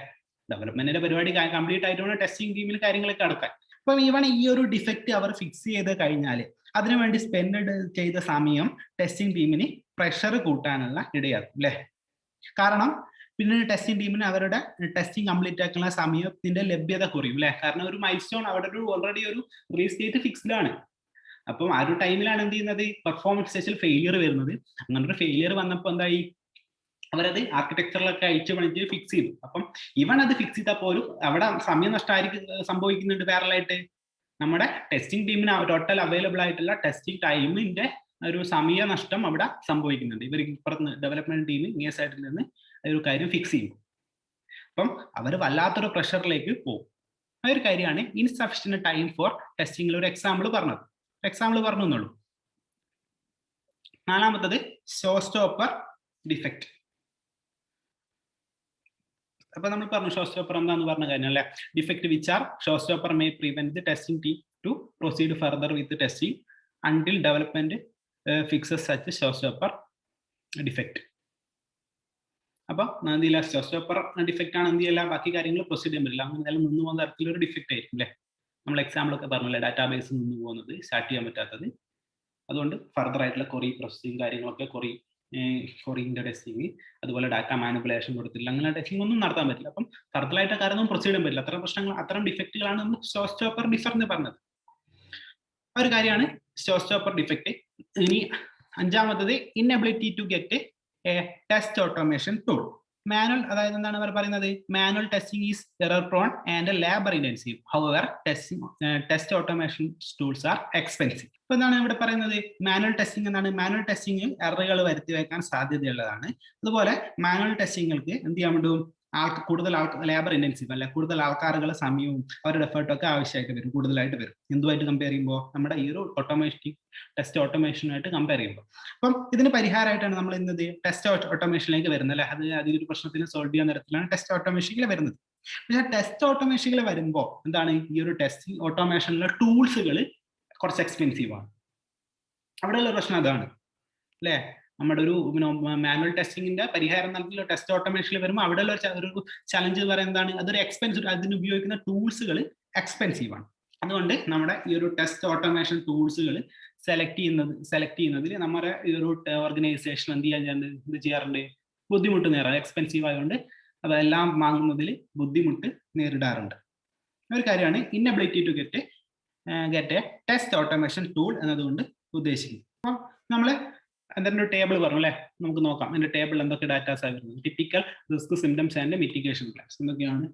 ഡെവലപ്മെന്റിന്റെ പരിപാടി കംപ്ലീറ്റ് ആയിട്ട് ടെസ്റ്റിംഗ് ടീമിന് കാര്യങ്ങളൊക്കെ അടുക്കാൻ. അപ്പം ഈവൻ ഈ ഒരു ഡിഫക്റ്റ് അവർ ഫിക്സ് ചെയ്ത് കഴിഞ്ഞാൽ അതിനുവേണ്ടി സ്പെൻഡ് ചെയ്ത സമയം ടെസ്റ്റിംഗ് ടീമിന് പ്രഷർ കൂട്ടാനുള്ള ഇടയാക്കും അല്ലെ. കാരണം പിന്നെ ടെസ്റ്റിംഗ് ടീമിന് അവരുടെ ടെസ്റ്റിംഗ് കംപ്ലീറ്റ് ആക്കുന്ന സമയത്തിന്റെ ലഭ്യത കുറയും അല്ലെ. കാരണം ഒരു മൈൽ സ്റ്റോൺ അവിടെ ഓൾറെഡി ഒരു റിലീസ് ഡേറ്റ് ഫിക്സ്ഡ് ആണ്. അപ്പം ആ ഒരു ടൈമിലാണ് എന്ത് ചെയ്യുന്നത്, പെർഫോമൻസ് ടെസ്റ്റിൽ ഫെയിലിയർ വരുന്നത്. അങ്ങനെ ഒരു ഫെയിലിയർ വന്നപ്പോൾ എന്തായി, അവരത് ആർക്കിടെക്ചറിലൊക്കെ അയച്ചു പണിച്ച് ഫിക്സ് ചെയ്തു. അപ്പം ഇവൻ അത് ഫിക്സ് ചെയ്താൽ പോലും അവിടെ സമയം നഷ്ടമായിരിക്കും സംഭവിക്കുന്നുണ്ട്. പാരലായിട്ട് നമ്മുടെ ടെസ്റ്റിംഗ് ടീമിന് ടോട്ടൽ അവൈലബിൾ ആയിട്ടുള്ള ടെസ്റ്റിംഗ് ടൈമിന്റെ ഒരു സമയ നഷ്ടം അവിടെ സംഭവിക്കുന്നുണ്ട്. ഇവർ ഇപ്പുറത്ത് ഡെവലപ്മെന്റ് ടീം ഇങ്ങേ സൈഡിൽ നിന്ന് ഒരു കാര്യം ഫിക്സ് ചെയ്യും. അപ്പം അവർ വല്ലാത്തൊരു പ്രഷറിലേക്ക് പോകും. ആ ഒരു കാര്യമാണ് ഇൻസഫിഷ്യന്റ് ടൈം ഫോർ ടെസ്റ്റിംഗിൽ ഒരു എക്സാമ്പിൾ പറഞ്ഞു എന്നുള്ളൂ. നാലാമത്തത് ഷോ സ്റ്റോപ്പർ ഡിഫക്റ്റ്. അപ്പൊ നമ്മൾ പറഞ്ഞു ഷോ സ്റ്റോപ്പർ എന്താന്ന് പറഞ്ഞ കാര്യം അല്ലെ. Defect which are show stopper may prevent the testing team to proceed further with testing until development fixes such show stopper defect. അപ്പൊ എന്തില്ല, ഷോ സ്റ്റോപ്പർ ഡിഫക്റ്റ് ആണ്, എന്ത് ചെയ്യില്ല, ബാക്കി കാര്യങ്ങൾ പ്രൊസീഡ് ചെയ്യാൻ പറ്റില്ല. അങ്ങനെ നിന്ന് പോകുന്ന തരത്തിലൊരു ഡിഫക്റ്റ് ആയിരിക്കും അല്ലെ. നമ്മൾ എക്സാമ്പിൾ ഒക്കെ പറഞ്ഞില്ലേ, ഡാറ്റാബേസ് നിന്ന് പോകുന്നത്, സ്റ്റാർട്ട് ചെയ്യാൻ പറ്റാത്തത്. അതുകൊണ്ട് ഫർദർ ആയിട്ടുള്ള കൊറി പ്രോസസ്സിങ് കാര്യങ്ങളൊക്കെ, കൊറിന്റെ ടെസ്റ്റിങ്, അതുപോലെ ഡാറ്റ മാനിപ്പുലേഷൻ കൊടുത്തില്ല, അങ്ങനെ ടെസ്റ്റിംഗ് ഒന്നും നടത്താൻ പറ്റില്ല. അപ്പം ഫർദർ ആയിട്ട് കാര്യമൊന്നും പ്രൊസീഡ് ചെയ്യാൻ പറ്റില്ല. അത്തരം പ്രശ്നങ്ങൾ, അത്തരം ഡിഫക്റ്റുകളാണ് നമ്മൾ ഷോ സ്റ്റോപ്പർ ഡിഫർ എന്ന് പറഞ്ഞത്. ആ ഒരു കാര്യമാണ് ഷോ സ്റ്റോപ്പർ ഡിഫക്റ്റ്. ഇനി അഞ്ചാമത്തത് inability to get a test automation tool. Manual, അതായത് എന്താണ് അവർ പറയുന്നത്, manual testing is error prone and labour intensive. However test automation tools are expensive. ഇപ്പൊ എന്താണ് ഇവിടെ പറയുന്നത്, മാനുവൽ ടെസ്റ്റിംഗ് എന്താണ്, മാനുവൽ ടെസ്റ്റിംഗ് എററുകൾ വരുത്തി വെക്കാൻ സാധ്യതയുള്ളതാണ്. അതുപോലെ മാനുവൽ ടെസ്റ്റിങ്ങൾക്ക് എന്ത് ചെയ്യാൻ വേണ്ടും, കൂടുതൽ ലേബർ ഇന്റൻസീവ് അല്ലെ, കൂടുതൽ ആൾക്കാരുകളുടെ സമയവും അവരുടെ എഫേർട്ടും ഒക്കെ ആവശ്യമായിട്ട് വരും, കൂടുതലായിട്ട് വരും. എന്തുമായിട്ട് കമ്പയർ ചെയ്യുമ്പോൾ, നമ്മുടെ ഈ ഒരു ഓട്ടോമാറ്റിക് ടെസ്റ്റ് ഓട്ടോമേഷനായിട്ട് കമ്പയർ ചെയ്യുമ്പോൾ. അപ്പം ഇതിന് പരിഹാരമായിട്ടാണ് നമ്മൾ ഇന്നത് ടെസ്റ്റ് ഓട്ടോമേഷനിലേക്ക് വരുന്നത് അല്ലെ. അതിലൊരു പ്രശ്നത്തിന് സോൾവ് ചെയ്യാൻ തരത്തിലാണ് ടെസ്റ്റ് ഓട്ടോമേഷനിൽ വരുന്നത്. പക്ഷെ ടെസ്റ്റ് ഓട്ടോമേഷനിൽ വരുമ്പോൾ എന്താണ്, ഈ ഒരു ടെസ്റ്റ് ഓട്ടോമേഷനിലെ ടൂൾസുകൾ കുറച്ച് എക്സ്പെൻസീവ് ആണ്. അവിടെയുള്ള പ്രശ്നം അതാണ് അല്ലേ. നമ്മുടെ ഒരു മാനുവൽ ടെസ്റ്റിംഗിന്റെ പരിഹാരം നൽകിയുള്ള ടെസ്റ്റ് ഓട്ടോമേഷനിൽ വരുമ്പോൾ അവിടെയുള്ള ഒരു ചലഞ്ച് എന്ന് പറയുന്നത് എന്താണ്, അതൊരു എക്സ്പെൻസീവ്, അതിന് ഉപയോഗിക്കുന്ന ടൂൾസുകൾ എക്സ്പെൻസീവ് ആണ്. അതുകൊണ്ട് നമ്മുടെ ഈ ഒരു ടെസ്റ്റ് ഓട്ടോമേഷൻ ടൂൾസുകൾ സെലക്ട് ചെയ്യുന്നതിൽ നമ്മുടെ ഈ ഒരു ഓർഗനൈസേഷൻ എന്ത് ചെയ്യാറുണ്ട്, ബുദ്ധിമുട്ട് നേരിടാറ്. എക്സ്പെൻസീവ് ആയതുകൊണ്ട് അതെല്ലാം വാങ്ങുന്നതിൽ ബുദ്ധിമുട്ട് നേരിടാറുണ്ട്. ഒരു കാര്യമാണ് inability to get a test automation tool എന്നതുകൊണ്ട് ഉദ്ദേശിക്കുന്നത്. അപ്പം നമ്മൾ അതിന്റെ ഒരു ടേബിൾ പറഞ്ഞു അല്ലെ, നമുക്ക് നോക്കാം അതിന്റെ ടേബിൾ എന്തൊക്കെ ഡാറ്റാസ് ആയി വരുന്നത്. Typical risk, symptoms and mitigation plans എന്തൊക്കെയാണ്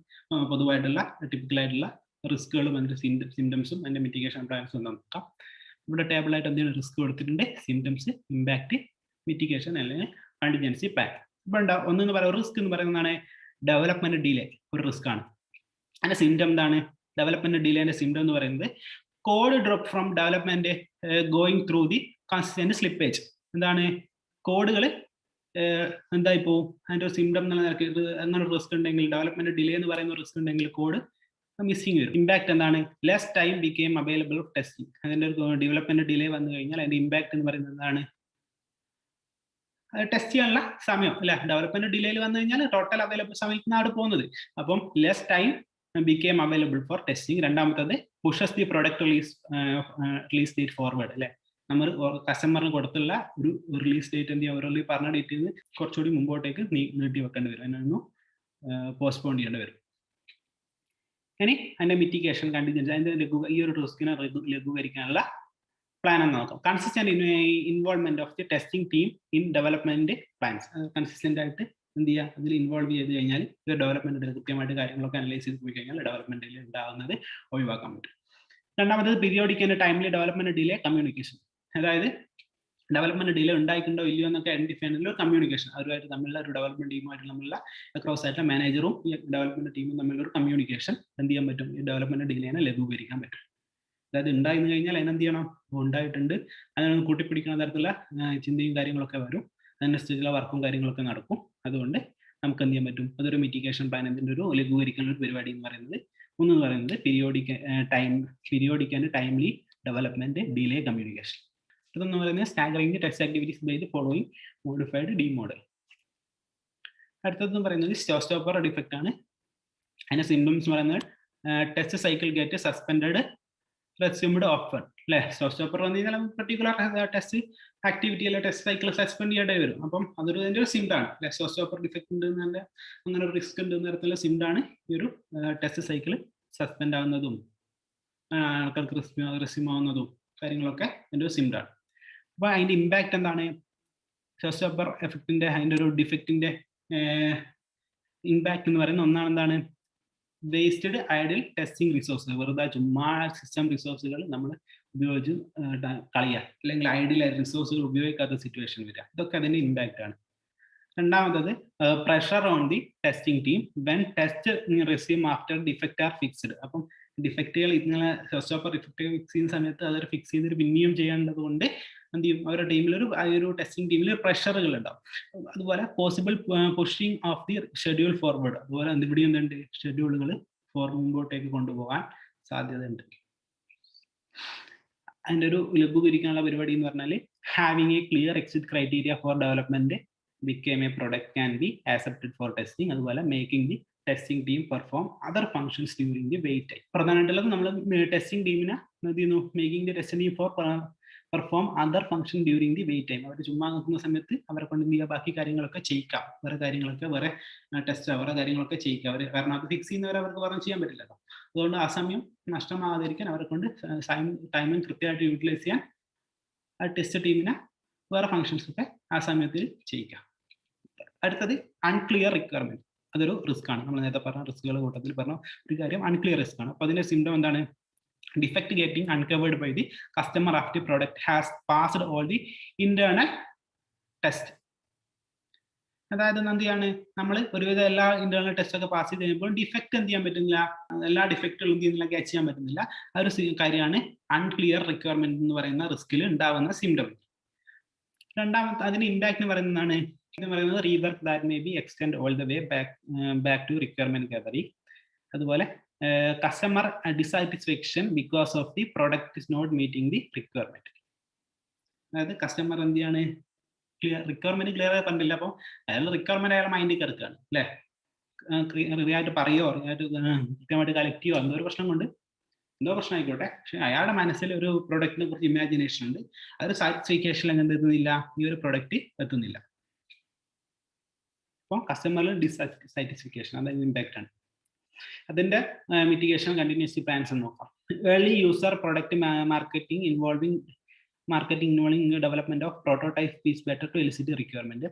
പൊതുവായിട്ടുള്ള ടിപ്പിക്കൽ ആയിട്ടുള്ള റിസ്കുകളും അതിന്റെ സിംറ്റംസും അതിന്റെ മിറ്റിഗേഷൻ പ്ലാൻസും നോക്കാം. ഇവിടെ ടേബിൾ ആയിട്ട് എന്തെങ്കിലും റിസ്ക് കൊടുത്തിട്ടുണ്ട്, സിംറ്റംസ്, ഇമ്പാക്ട്, മിറ്റിഗേഷൻ അല്ലെങ്കിൽ കണ്ടിജൻസി പ്ലാൻ. ഇപ്പൊ ഉണ്ടാവും ഒന്നെന്ന് പറയുക, റിസ്ക് എന്ന് പറയുന്നതാണ് ഡെവലപ്മെന്റ് ഡിലേ, ഒരു റിസ്ക് ആണ്. അതിന്റെ സിംറ്റം എന്താണ്, ഡെവലപ്മെന്റ് ഡിലേന്റെ സിംറ്റം എന്ന് പറയുന്നത് code drop from development going through the consistent slippage. എന്താണ്, കോഡുകൾ എന്തായി പോവും, അതിന്റെ ഒരു സിംറ്റം അങ്ങനെ ഒരു റിസ്ക് ഉണ്ടെങ്കിൽ, ഡെവലപ്മെന്റ് ഡിലേ എന്ന് പറയുന്ന റിസ്ക് ഉണ്ടെങ്കിൽ കോഡ് മിസ്സിംഗ് വരും. ഇമ്പാക്ട് എന്താണ്, less time became available of testing. അതിന്റെ ഒരു ഡെവലപ്മെന്റ് ഡിലേ വന്നു കഴിഞ്ഞാൽ അതിന്റെ ഇമ്പാക്ട് എന്ന് പറയുന്നത് എന്താണ്, ടെസ്റ്റ് ചെയ്യാനുള്ള സമയം അല്ലെ, ഡെവലപ്മെന്റ് ഡിലേയിൽ വന്നു കഴിഞ്ഞാൽ ടോട്ടൽ അവൈലബിൾ സമയത്താണ് പോകുന്നത്. അപ്പം less time became available for testing. രണ്ടാമത്തത് pushes the product release date forward അല്ലെ, നമ്മൾ കസ്റ്റമറിന് കൊടുത്തുള്ള ഒരു റിലീസ് ഡേറ്റ് എന്ത് ചെയ്യുക, ഓൾറെഡി പറഞ്ഞ ഡേറ്റിൽ നിന്ന് കുറച്ചുകൂടി മുമ്പോട്ടേക്ക് നീട്ടി വെക്കേണ്ടി വരും, അതിനൊന്നും പോസ്റ്റ്പോൺ ചെയ്യേണ്ടി വരും. ഇനി അതിന്റെ മിറ്റിഗേഷൻ കണ്ടിജൻസി, അതിന്റെ ഈ ഒരു റിസ്കിനെ ലഘൂകരിക്കാനുള്ള പ്ലാൻ എന്ന് നോക്കാം. Consistent involvement of the testing team in development plans. Consistent ആയിട്ട് എന്ത് ചെയ്യുക, അതിൽ ഇൻവോൾവ് ചെയ്ത് കഴിഞ്ഞാൽ ഇത് ഡെവലപ്മെന്റ് കൃത്യമായിട്ട് കാര്യങ്ങളൊക്കെ അനലൈസ് ചെയ്ത് പോയി കഴിഞ്ഞാൽ ഡെവലപ്മെന്റിൽ ഉണ്ടാകുന്നത് ഒഴിവാക്കാൻ പറ്റും. രണ്ടാമത് periodic and timely development delay communication. അതായത് ഡെവലപ്മെന്റ് ഡിലേ ഉണ്ടായിട്ടുണ്ടോ ഇല്ലയോ എന്നൊക്കെ ഐഡന്റിഫൈ ചെയ്യുന്ന കമ്മ്യൂണിക്കേഷൻ, അവരുമായിട്ട് തമ്മിലുള്ള ഒരു ഡെവലപ്മെന്റ് ടീമുമായിട്ട് തമ്മിലുള്ള അക്രോസ് ആയിട്ടുള്ള മാനേജറും ഈ ഡെവലപ്മെന്റ് ടീമും തമ്മിലുള്ള ഒരു കമ്മ്യൂണിക്കേഷൻ എന്ത് ചെയ്യാൻ പറ്റും, ഈ ഡെവലപ്മെന്റ് ഡിലേനെ ലഘൂകരിക്കാൻ പറ്റും. അതായത് ഉണ്ടായിന്ന് കഴിഞ്ഞാൽ അതിനെന്ത് ചെയ്യണം, ഉണ്ടായിട്ടുണ്ട് അതിനൊന്ന് കൂട്ടിപ്പിടിക്കുന്ന തരത്തിലുള്ള ചിന്തയും കാര്യങ്ങളൊക്കെ വരും, അതിനനുസരിച്ചുള്ള വർക്കും കാര്യങ്ങളൊക്കെ നടക്കും. അതുകൊണ്ട് നമുക്ക് എന്ത് ചെയ്യാൻ പറ്റും, അതൊരു മിറ്റിഗേഷൻ പ്ലാൻ, അതിൻ്റെ ഒരു ലഘൂകരിക്കുന്ന ഒരു പരിപാടി എന്ന് പറയുന്നത്. ഒന്ന് എന്ന് പറയുന്നത് periodic and timely development delay communication. ഇതെന്ന് പറയുന്നത് staggering test activities by the following modified D model. അടുത്തതെന്ന് പറയുന്നത് സ്റ്റോപ്പർ ഡിഫക്റ്റ് ആണ്. അതിന്റെ സിംറ്റംസ് പറയുന്നത് test cycle get suspended resumed often അല്ലെ. സ്റ്റോപ്പർ വന്നു കഴിഞ്ഞാൽ പെർട്ടിക്കുലർ ടെസ്റ്റ് ആക്ടിവിറ്റി അല്ലെ ടെസ്റ്റ് സൈക്കിൾ സസ്പെൻഡ് ചെയ്യേണ്ടി വരും. അപ്പം അതൊരു അതിന്റെ ഒരു സിംറ്റം ആണ് അല്ലെ, സ്റ്റോപ്പർ ഡിഫക്റ്റ് ഉണ്ട് എന്നല്ല, അങ്ങനെ ഒരു റിസ്ക് ഉണ്ട് എന്ന തരത്തിലുള്ള സിംറ്റം ആണ് ഈ ഒരു ടെസ്റ്റ് സൈക്കിൾ സസ്പെൻഡ് ആവുന്നതും ആൾക്കാർക്ക് റെസ്യൂം ആവുന്നതും കാര്യങ്ങളൊക്കെ അതിന്റെ ഒരു സിംറ്റം ആണ്. അപ്പൊ അതിന്റെ ഇമ്പാക്ട് എന്താണ്, സ്റ്റോപ്പർ എഫക്റ്റിന്റെ അതിന്റെ ഒരു ഡിഫക്റ്റിന്റെ ഇമ്പാക്ട് എന്ന് പറയുന്ന ഒന്നാണ് എന്താണ്, വേസ്റ്റഡ് ഐഡിൽ ടെസ്റ്റിംഗ് റിസോഴ്സ്. വെറുതെ ചുമ്മാ സിസ്റ്റം റിസോഴ്സുകൾ നമ്മൾ ഉപയോഗിച്ച് കളയുക, അല്ലെങ്കിൽ ഐഡിൽ റിസോഴ്സുകൾ ഉപയോഗിക്കാത്ത സിറ്റുവേഷൻ വരിക, ഇതൊക്കെ അതിന്റെ ഇമ്പാക്റ്റ് ആണ്. രണ്ടാമത്തത് pressure on the testing team when test resume after defect R fixed. അപ്പം ഡിഫക്റ്റുകൾ ഇങ്ങനെ സ്റ്റോപ്പർ ഡിഫക്റ്റ് ഫിക്സ് ചെയ്യുന്ന സമയത്ത് അതൊരു ഫിക്സ് ചെയ്തിട്ട് പിന്നെയും ചെയ്യേണ്ടത് കൊണ്ട് എന്ത് ചെയ്യും, അവരുടെ ടീമിൽ ഒരു ടെസ്റ്റിംഗ് ടീമിൽ പ്രഷറുകൾ ഉണ്ടാവും. അതുപോലെ possible pushing of the schedule forward. അതുപോലെ ഇവിടെ എന്തുണ്ട്, ഷെഡ്യൂളുകൾ മുമ്പോട്ടേക്ക് കൊണ്ടുപോകാൻ സാധ്യതയുണ്ട്. അതിന്റെ ഒരു ലഘൂകരിക്കാനുള്ള പരിപാടി എന്ന് പറഞ്ഞാൽ having A clear exit criteria for development became a product can be accepted for testing. അതുപോലെ making the testing team perform other functions during the wait time. പ്രധാനമായിട്ടുള്ളത് നമ്മൾ ടെസ്റ്റിംഗ് ടീമിനെ എന്ത് ചെയ്യുന്നു, making the testing team for perform other function during the wait time. അവർ ചുമ്മാ നിൽക്കുന്ന സമയത്ത് അവരെ കൊണ്ട് എന്ത് ചെയ്യുക, ബാക്കി കാര്യങ്ങളൊക്കെ ചെയ്യിക്കാം, വേറെ ടെസ്റ്റ് വേറെ കാര്യങ്ങളൊക്കെ ചെയ്യിക്കാം. അവർ കാരണം അത് ഫിക്സ് ചെയ്യുന്നവരെ അവർക്ക് പറഞ്ഞ് ചെയ്യാൻ പറ്റില്ലല്ലോ. അതുകൊണ്ട് ആ സമയം നഷ്ടമാകാതിരിക്കാൻ അവരെ കൊണ്ട് ടൈമിംഗ് കൃത്യമായിട്ട് യൂട്ടിലൈസ് ചെയ്യാൻ ആ ടെസ്റ്റ് ടീമിനെ വേറെ ഫംഗ്ഷൻസ് ഒക്കെ ആ സമയത്തിൽ ചെയ്യിക്കാം. അടുത്തത് അൺക്ലിയർ റിക്വയർമെന്റ്. അതൊരു റിസ്ക് ആണ്. നമ്മൾ നേരത്തെ പറഞ്ഞ റിസ്കുകളുടെ കൂട്ടത്തിൽ പറഞ്ഞ ഒരു കാര്യം അൺക്ലിയർ റിസ്ക് ആണ്. അപ്പൊ അതിന്റെ സിംറ്റം എന്താണ്, defect getting uncovered by the customer after product has passed all the internal test. അതായത് എന്തിയാണ്, നമ്മൾ ഒരുവിധം എല്ലാ ഇന്റേണൽ ടെസ്റ്റ് ഒക്കെ പാസ് ചെയ്ത് കഴിയുമ്പോൾ ഡിഫക്റ്റ് എന്ത് ചെയ്യാൻ പറ്റുന്നില്ല, എല്ലാ ഡിഫക്റ്റുകളും എന്ത് ചെയ്യുന്നില്ല, ക്യാച്ച് ചെയ്യാൻ പറ്റുന്നില്ല. ആ ഒരു കാര്യമാണ് അൺക്ലിയർ റിക്വയർമെന്റ് എന്ന് പറയുന്ന റിസ്കിൽ ഉണ്ടാവുന്ന സിംറ്റം. രണ്ടാമത്തെ അതിന്റെ ഇമ്പാക്ട് എന്ന് പറയുന്നതാണ് പറയുന്നത് rework that may be extend all the way back to requirement gathering. അതുപോലെ customer dissatisfaction because of the product is not meeting the requirement. അതായത് കസ്റ്റമർ എന്ത് ചെയ്യാണ്, റിക്വയർമെന്റ് ക്ലിയർ ആയി പറഞ്ഞില്ല, അപ്പോൾ അയാൾ റിക്വയർമെന്റ് അയാൾ മൈൻഡിൽ കിടക്കുകയാണ് അല്ലെ, റിയായിട്ട് പറയോ റിയായിട്ട് കൃത്യമായിട്ട് കളക്ട് ചെയ്യോ, എന്തോ ഒരു പ്രശ്നം കൊണ്ട് എന്തോ പ്രശ്നം ആയിക്കോട്ടെ, പക്ഷെ അയാളുടെ മനസ്സിൽ ഒരു പ്രൊഡക്റ്റിനെ കുറിച്ച് ഇമാജിനേഷൻ ഉണ്ട്, അതൊരു സാറ്റിസ്ഫിക്കേഷൻ എങ്ങനെ എത്തുന്നില്ല, ഈ ഒരു പ്രൊഡക്റ്റ് എത്തുന്നില്ല. അപ്പോൾ കസ്റ്റമറിൽ ഡിസാറ്റിസ്ഫിക്കേഷൻ അതായത് ഇമ്പാക്റ്റ് ആണ്. അതിന്റെ മിറ്റിഗേഷൻ കണ്ടിന്യൂസ്ലി പ്ലാൻസ് നോക്കാം. Early user product marketing involving development of prototype is better to elicit requirement.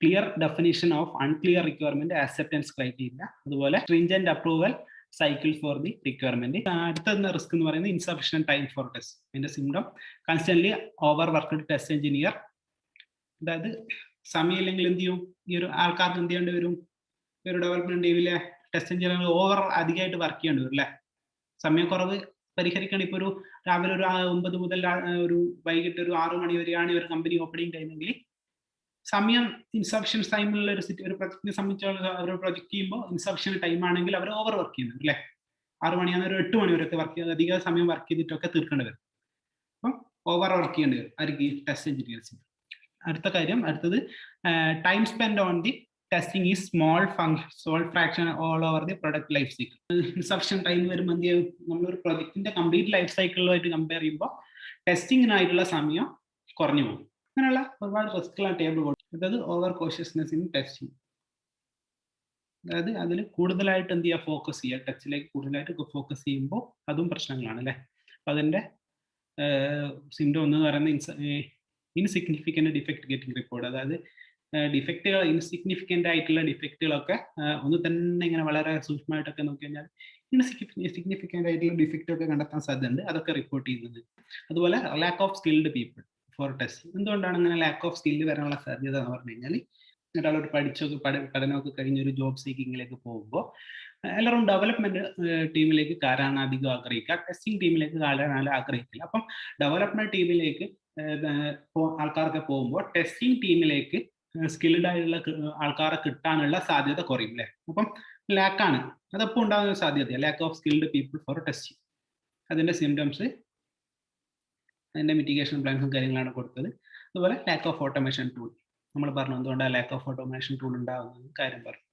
Clear definition of unclear requirement acceptance criteria. അതുപോലെ stringent approval cycle for the requirement. അടുത്ത risk എന്ന് പറയുന്നത് insufficient time for test. അതിന്റെ symptom constantly over worked test engineer. അതായത് സമയമില്ലെങ്കിൽ എന്ത് ചെയ്യും, ഈ ഒരു ആൾക്കാർക്ക് എന്ത് ചെയ്യേണ്ടി വരും, ഈ ഒരു ഡെവലപ്മെന്റ് ടീമിലെ ടെസ്റ്റ് എഞ്ചിനീയർ ഓവർ അധികമായിട്ട് വർക്ക് ചെയ്യേണ്ടി വരും അല്ലെ. സമയക്കുറവ് പരിഹരിക്കണം. ഇപ്പൊ ഒരു രാവിലെ ഒരു 9 മുതൽ ഒരു വൈകിട്ട് ഒരു 6 മണി വരെയാണ് ഒരു കമ്പനി ഓപ്പണിംഗ് ടൈമെങ്കിൽ സമയം ഇൻസഫിഷ്യൻറ്റ് ടൈമുള്ള ഒരു പ്രൊജക്റ്റിനെ സംബന്ധിച്ചുള്ള അവർ പ്രൊജക്ട് ചെയ്യുമ്പോൾ ഇൻസഫിഷ്യൻറ്റ് ടൈം ആണെങ്കിൽ അവർ ഓവർ വർക്ക് ചെയ്യുന്നത് അല്ലേ. 6 മണിയാകുന്ന ഒരു 8 മണി വരെയൊക്കെ വർക്ക് ചെയ്ത് അധിക സമയം വർക്ക് ചെയ്തിട്ടൊക്കെ തീർക്കേണ്ടി വരും. അപ്പം ഓവർ വർക്ക് ചെയ്യേണ്ടി വരും ആർക്ക്, ടെസ്റ്റ് എഞ്ചിനീയേഴ്സിന്. അടുത്ത കാര്യം അടുത്തത് time spend on the testing ഈ small fraction all over the product life cycle. Insufficient time വരുമ്പോൾ എന്ത് ചെയ്യും, നമ്മളൊരു പ്രൊജക്റ്റിന്റെ കംപ്ലീറ്റ് ലൈഫ് സൈക്കിളുമായിട്ട് കമ്പയർ ചെയ്യുമ്പോൾ ടെസ്റ്റിങ്ങിനായിട്ടുള്ള സമയം കുറഞ്ഞു പോകും. അങ്ങനെയുള്ള ഒരുപാട് റിസ്ക്കുള്ള ടേബിൾ കൊടുക്കും. അതായത് ഓവർ കോഷ്യസ്നെസ് ഇൻ ടെസ്റ്റിംഗ്. അതായത് അതിൽ കൂടുതലായിട്ട് എന്ത് ചെയ്യുക, ഫോക്കസ് ചെയ്യുക, ടെസ്റ്റിലേക്ക് കൂടുതലായിട്ട് ഫോക്കസ് ചെയ്യുമ്പോൾ അതും പ്രശ്നങ്ങളാണ് അല്ലേ. അപ്പം അതിൻ്റെ സിംറ്റം എന്ന് പറയുന്നത് ഇൻസിഗ്നിഫിക്കൻറ്റ് ഡിഫക്റ്റ് ഗെറ്റിംഗ് റിപ്പോർട്ട്. അതായത് ഡിഫക്റ്റുകൾ, ഇൻസിഗ്നിഫിക്കൻ്റ് ആയിട്ടുള്ള ഡിഫക്റ്റുകളൊക്കെ ഒന്ന് തന്നെ ഇങ്ങനെ വളരെ സൂക്ഷ്മമായിട്ടൊക്കെ നോക്കി കഴിഞ്ഞാൽ സിഗ്നിഫിക്കൻ്റ് ആയിട്ടുള്ള ഡിഫക്റ്റ് ഒക്കെ കണ്ടെത്താൻ സാധ്യതയുണ്ട്. അതൊക്കെ റിപ്പോർട്ട് ചെയ്യുന്നത്. അതുപോലെ lack of skilled people four testing. എന്തുകൊണ്ടാണ് അങ്ങനെ ലാക്ക് ഓഫ് സ്കില്ല് വരാനുള്ള സാധ്യത എന്ന് പറഞ്ഞു കഴിഞ്ഞാൽ, ഒരാളോട് പഠനമൊക്കെ കഴിഞ്ഞൊരു ജോബ് സീക്കിങ്ങിലേക്ക് പോകുമ്പോൾ എല്ലാവരും ഡെവലപ്മെന്റ് ടീമിലേക്ക് കയറാൻ അധികം ആഗ്രഹിക്കുക, ടെസ്റ്റിംഗ് ടീമിലേക്ക് കയറാൻ ആഗ്രഹിക്കില്ല. അപ്പം ഡെവലപ്മെന്റ് ടീമിലേക്ക് ആൾക്കാരൊക്കെ പോകുമ്പോൾ ടെസ്റ്റിംഗ് ടീമിലേക്ക് സ്കിൽഡ് ആയിട്ടുള്ള ആൾക്കാരെ കിട്ടാനുള്ള സാധ്യത കുറയും അല്ലേ. അപ്പം ലാക്കാണ്, അതപ്പോൾ ഉണ്ടാകുന്ന സാധ്യത lakh of skilled people four testing. അതിന്റെ സിംറ്റംസ്, അതിന്റെ മിറ്റിഗേഷൻ പ്ലാൻസും കാര്യങ്ങളാണ് കൊടുത്തത്. അതുപോലെ ലാക്ക് ഓഫ് ഓട്ടോമേഷൻ ടൂൾ, നമ്മൾ പറഞ്ഞു എന്തുകൊണ്ടാണ് ലാക്ക് ഓഫ് ഓട്ടോമേഷൻ ടൂൾ ഉണ്ടാകുന്നത് കാര്യം പറഞ്ഞു.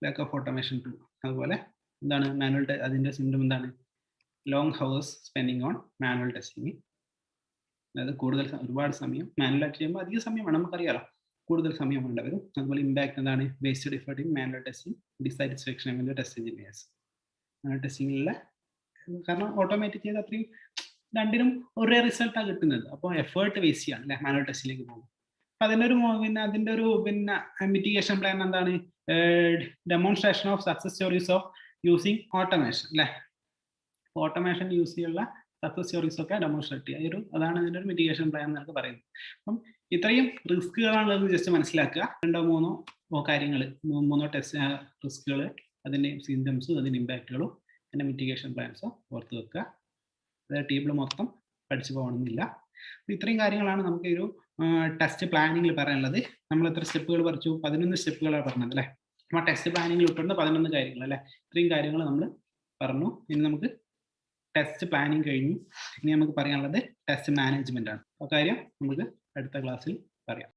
Lack of automation tool. അതുപോലെ എന്താണ് മാനുവൽ, അതിന്റെ സിംറ്റം എന്താണ്, long hours spending on manual testing. അതായത് കൂടുതൽ ഒരുപാട് സമയം മാനുവലായിട്ട് ചെയ്യുമ്പോൾ അധിക സമയം വേണം, നമുക്കറിയാലോ, കൂടുതൽ സമയം വേണ്ട വരും. അതുപോലെ ഇമ്പാക്ട് എന്താണ്, wasted effort in manual testing, dissatisfaction among test engineers. Manual ടെസ്റ്റിംഗിലുള്ള, കാരണം ഓട്ടോമാറ്റിക് ചെയ്ത് അത്രയും രണ്ടിനും ഒരേ റിസൾട്ടാണ് കിട്ടുന്നത്. അപ്പോൾ എഫേർട്ട് വേസ്റ്റ് ചെയ്യാണ് അല്ലെ മാനുവൽ ടെസ്റ്റിലേക്ക് പോകും. അപ്പൊ അതിന്റെ ഒരു മിറ്റിഗേഷൻ പ്ലാൻ എന്താണ്, demonstration of success stories of using automation അല്ലെ. ഓട്ടോമേഷൻ യൂസ് ചെയ്യുന്ന സക്സസ് സ്റ്റോറീസ് ഒക്കെ ഡെമോൺസ്ട്രേറ്റ് ചെയ്യുക, അതാണ് ഇതിന്റെ ഒരു മിറ്റിഗേഷൻ പ്ലാൻ എന്നൊക്കെ പറയുന്നത്. അപ്പം ഇത്രയും റിസ്കുകളാണുള്ളത് ജസ്റ്റ് മനസ്സിലാക്കുക. 2-3 കാര്യങ്ങൾ, 3 ടെസ്റ്റ് റിസ്കുകൾ, അതിന്റെ സിംറ്റംസും അതിന്റെ ഇമ്പാക്റ്റുകളും അതിന്റെ മിറ്റിഗേഷൻ പ്ലാൻസും ഓർത്ത് വെക്കുക. അതായത് ടേബിൾ മൊത്തം പഠിച്ചു പോകണമെന്നില്ല. ഇത്രയും കാര്യങ്ങളാണ് നമുക്ക് ഒരു ടെസ്റ്റ് പ്ലാനിങ്ങിൽ പറയാനുള്ളത്. നമ്മൾ എത്ര സ്റ്റെപ്പുകൾ പഠിച്ചു, 11 സ്റ്റെപ്പുകളാണ് പറഞ്ഞത് അല്ലേ. ആ ടെസ്റ്റ് പ്ലാനിങ്ങിൽ ഉൾപ്പെടുന്ന 11 കാര്യങ്ങൾ അല്ലേ. ഇത്രയും കാര്യങ്ങൾ നമ്മൾ പറഞ്ഞു. ഇനി നമുക്ക് ടെസ്റ്റ് പ്ലാനിങ് കഴിഞ്ഞു. ഇനി നമുക്ക് പറയാനുള്ളത് ടെസ്റ്റ് മാനേജ്മെന്റ് ആണ്. ആ കാര്യം നമുക്ക് അടുത്ത ക്ലാസ്സിൽ പറയാം.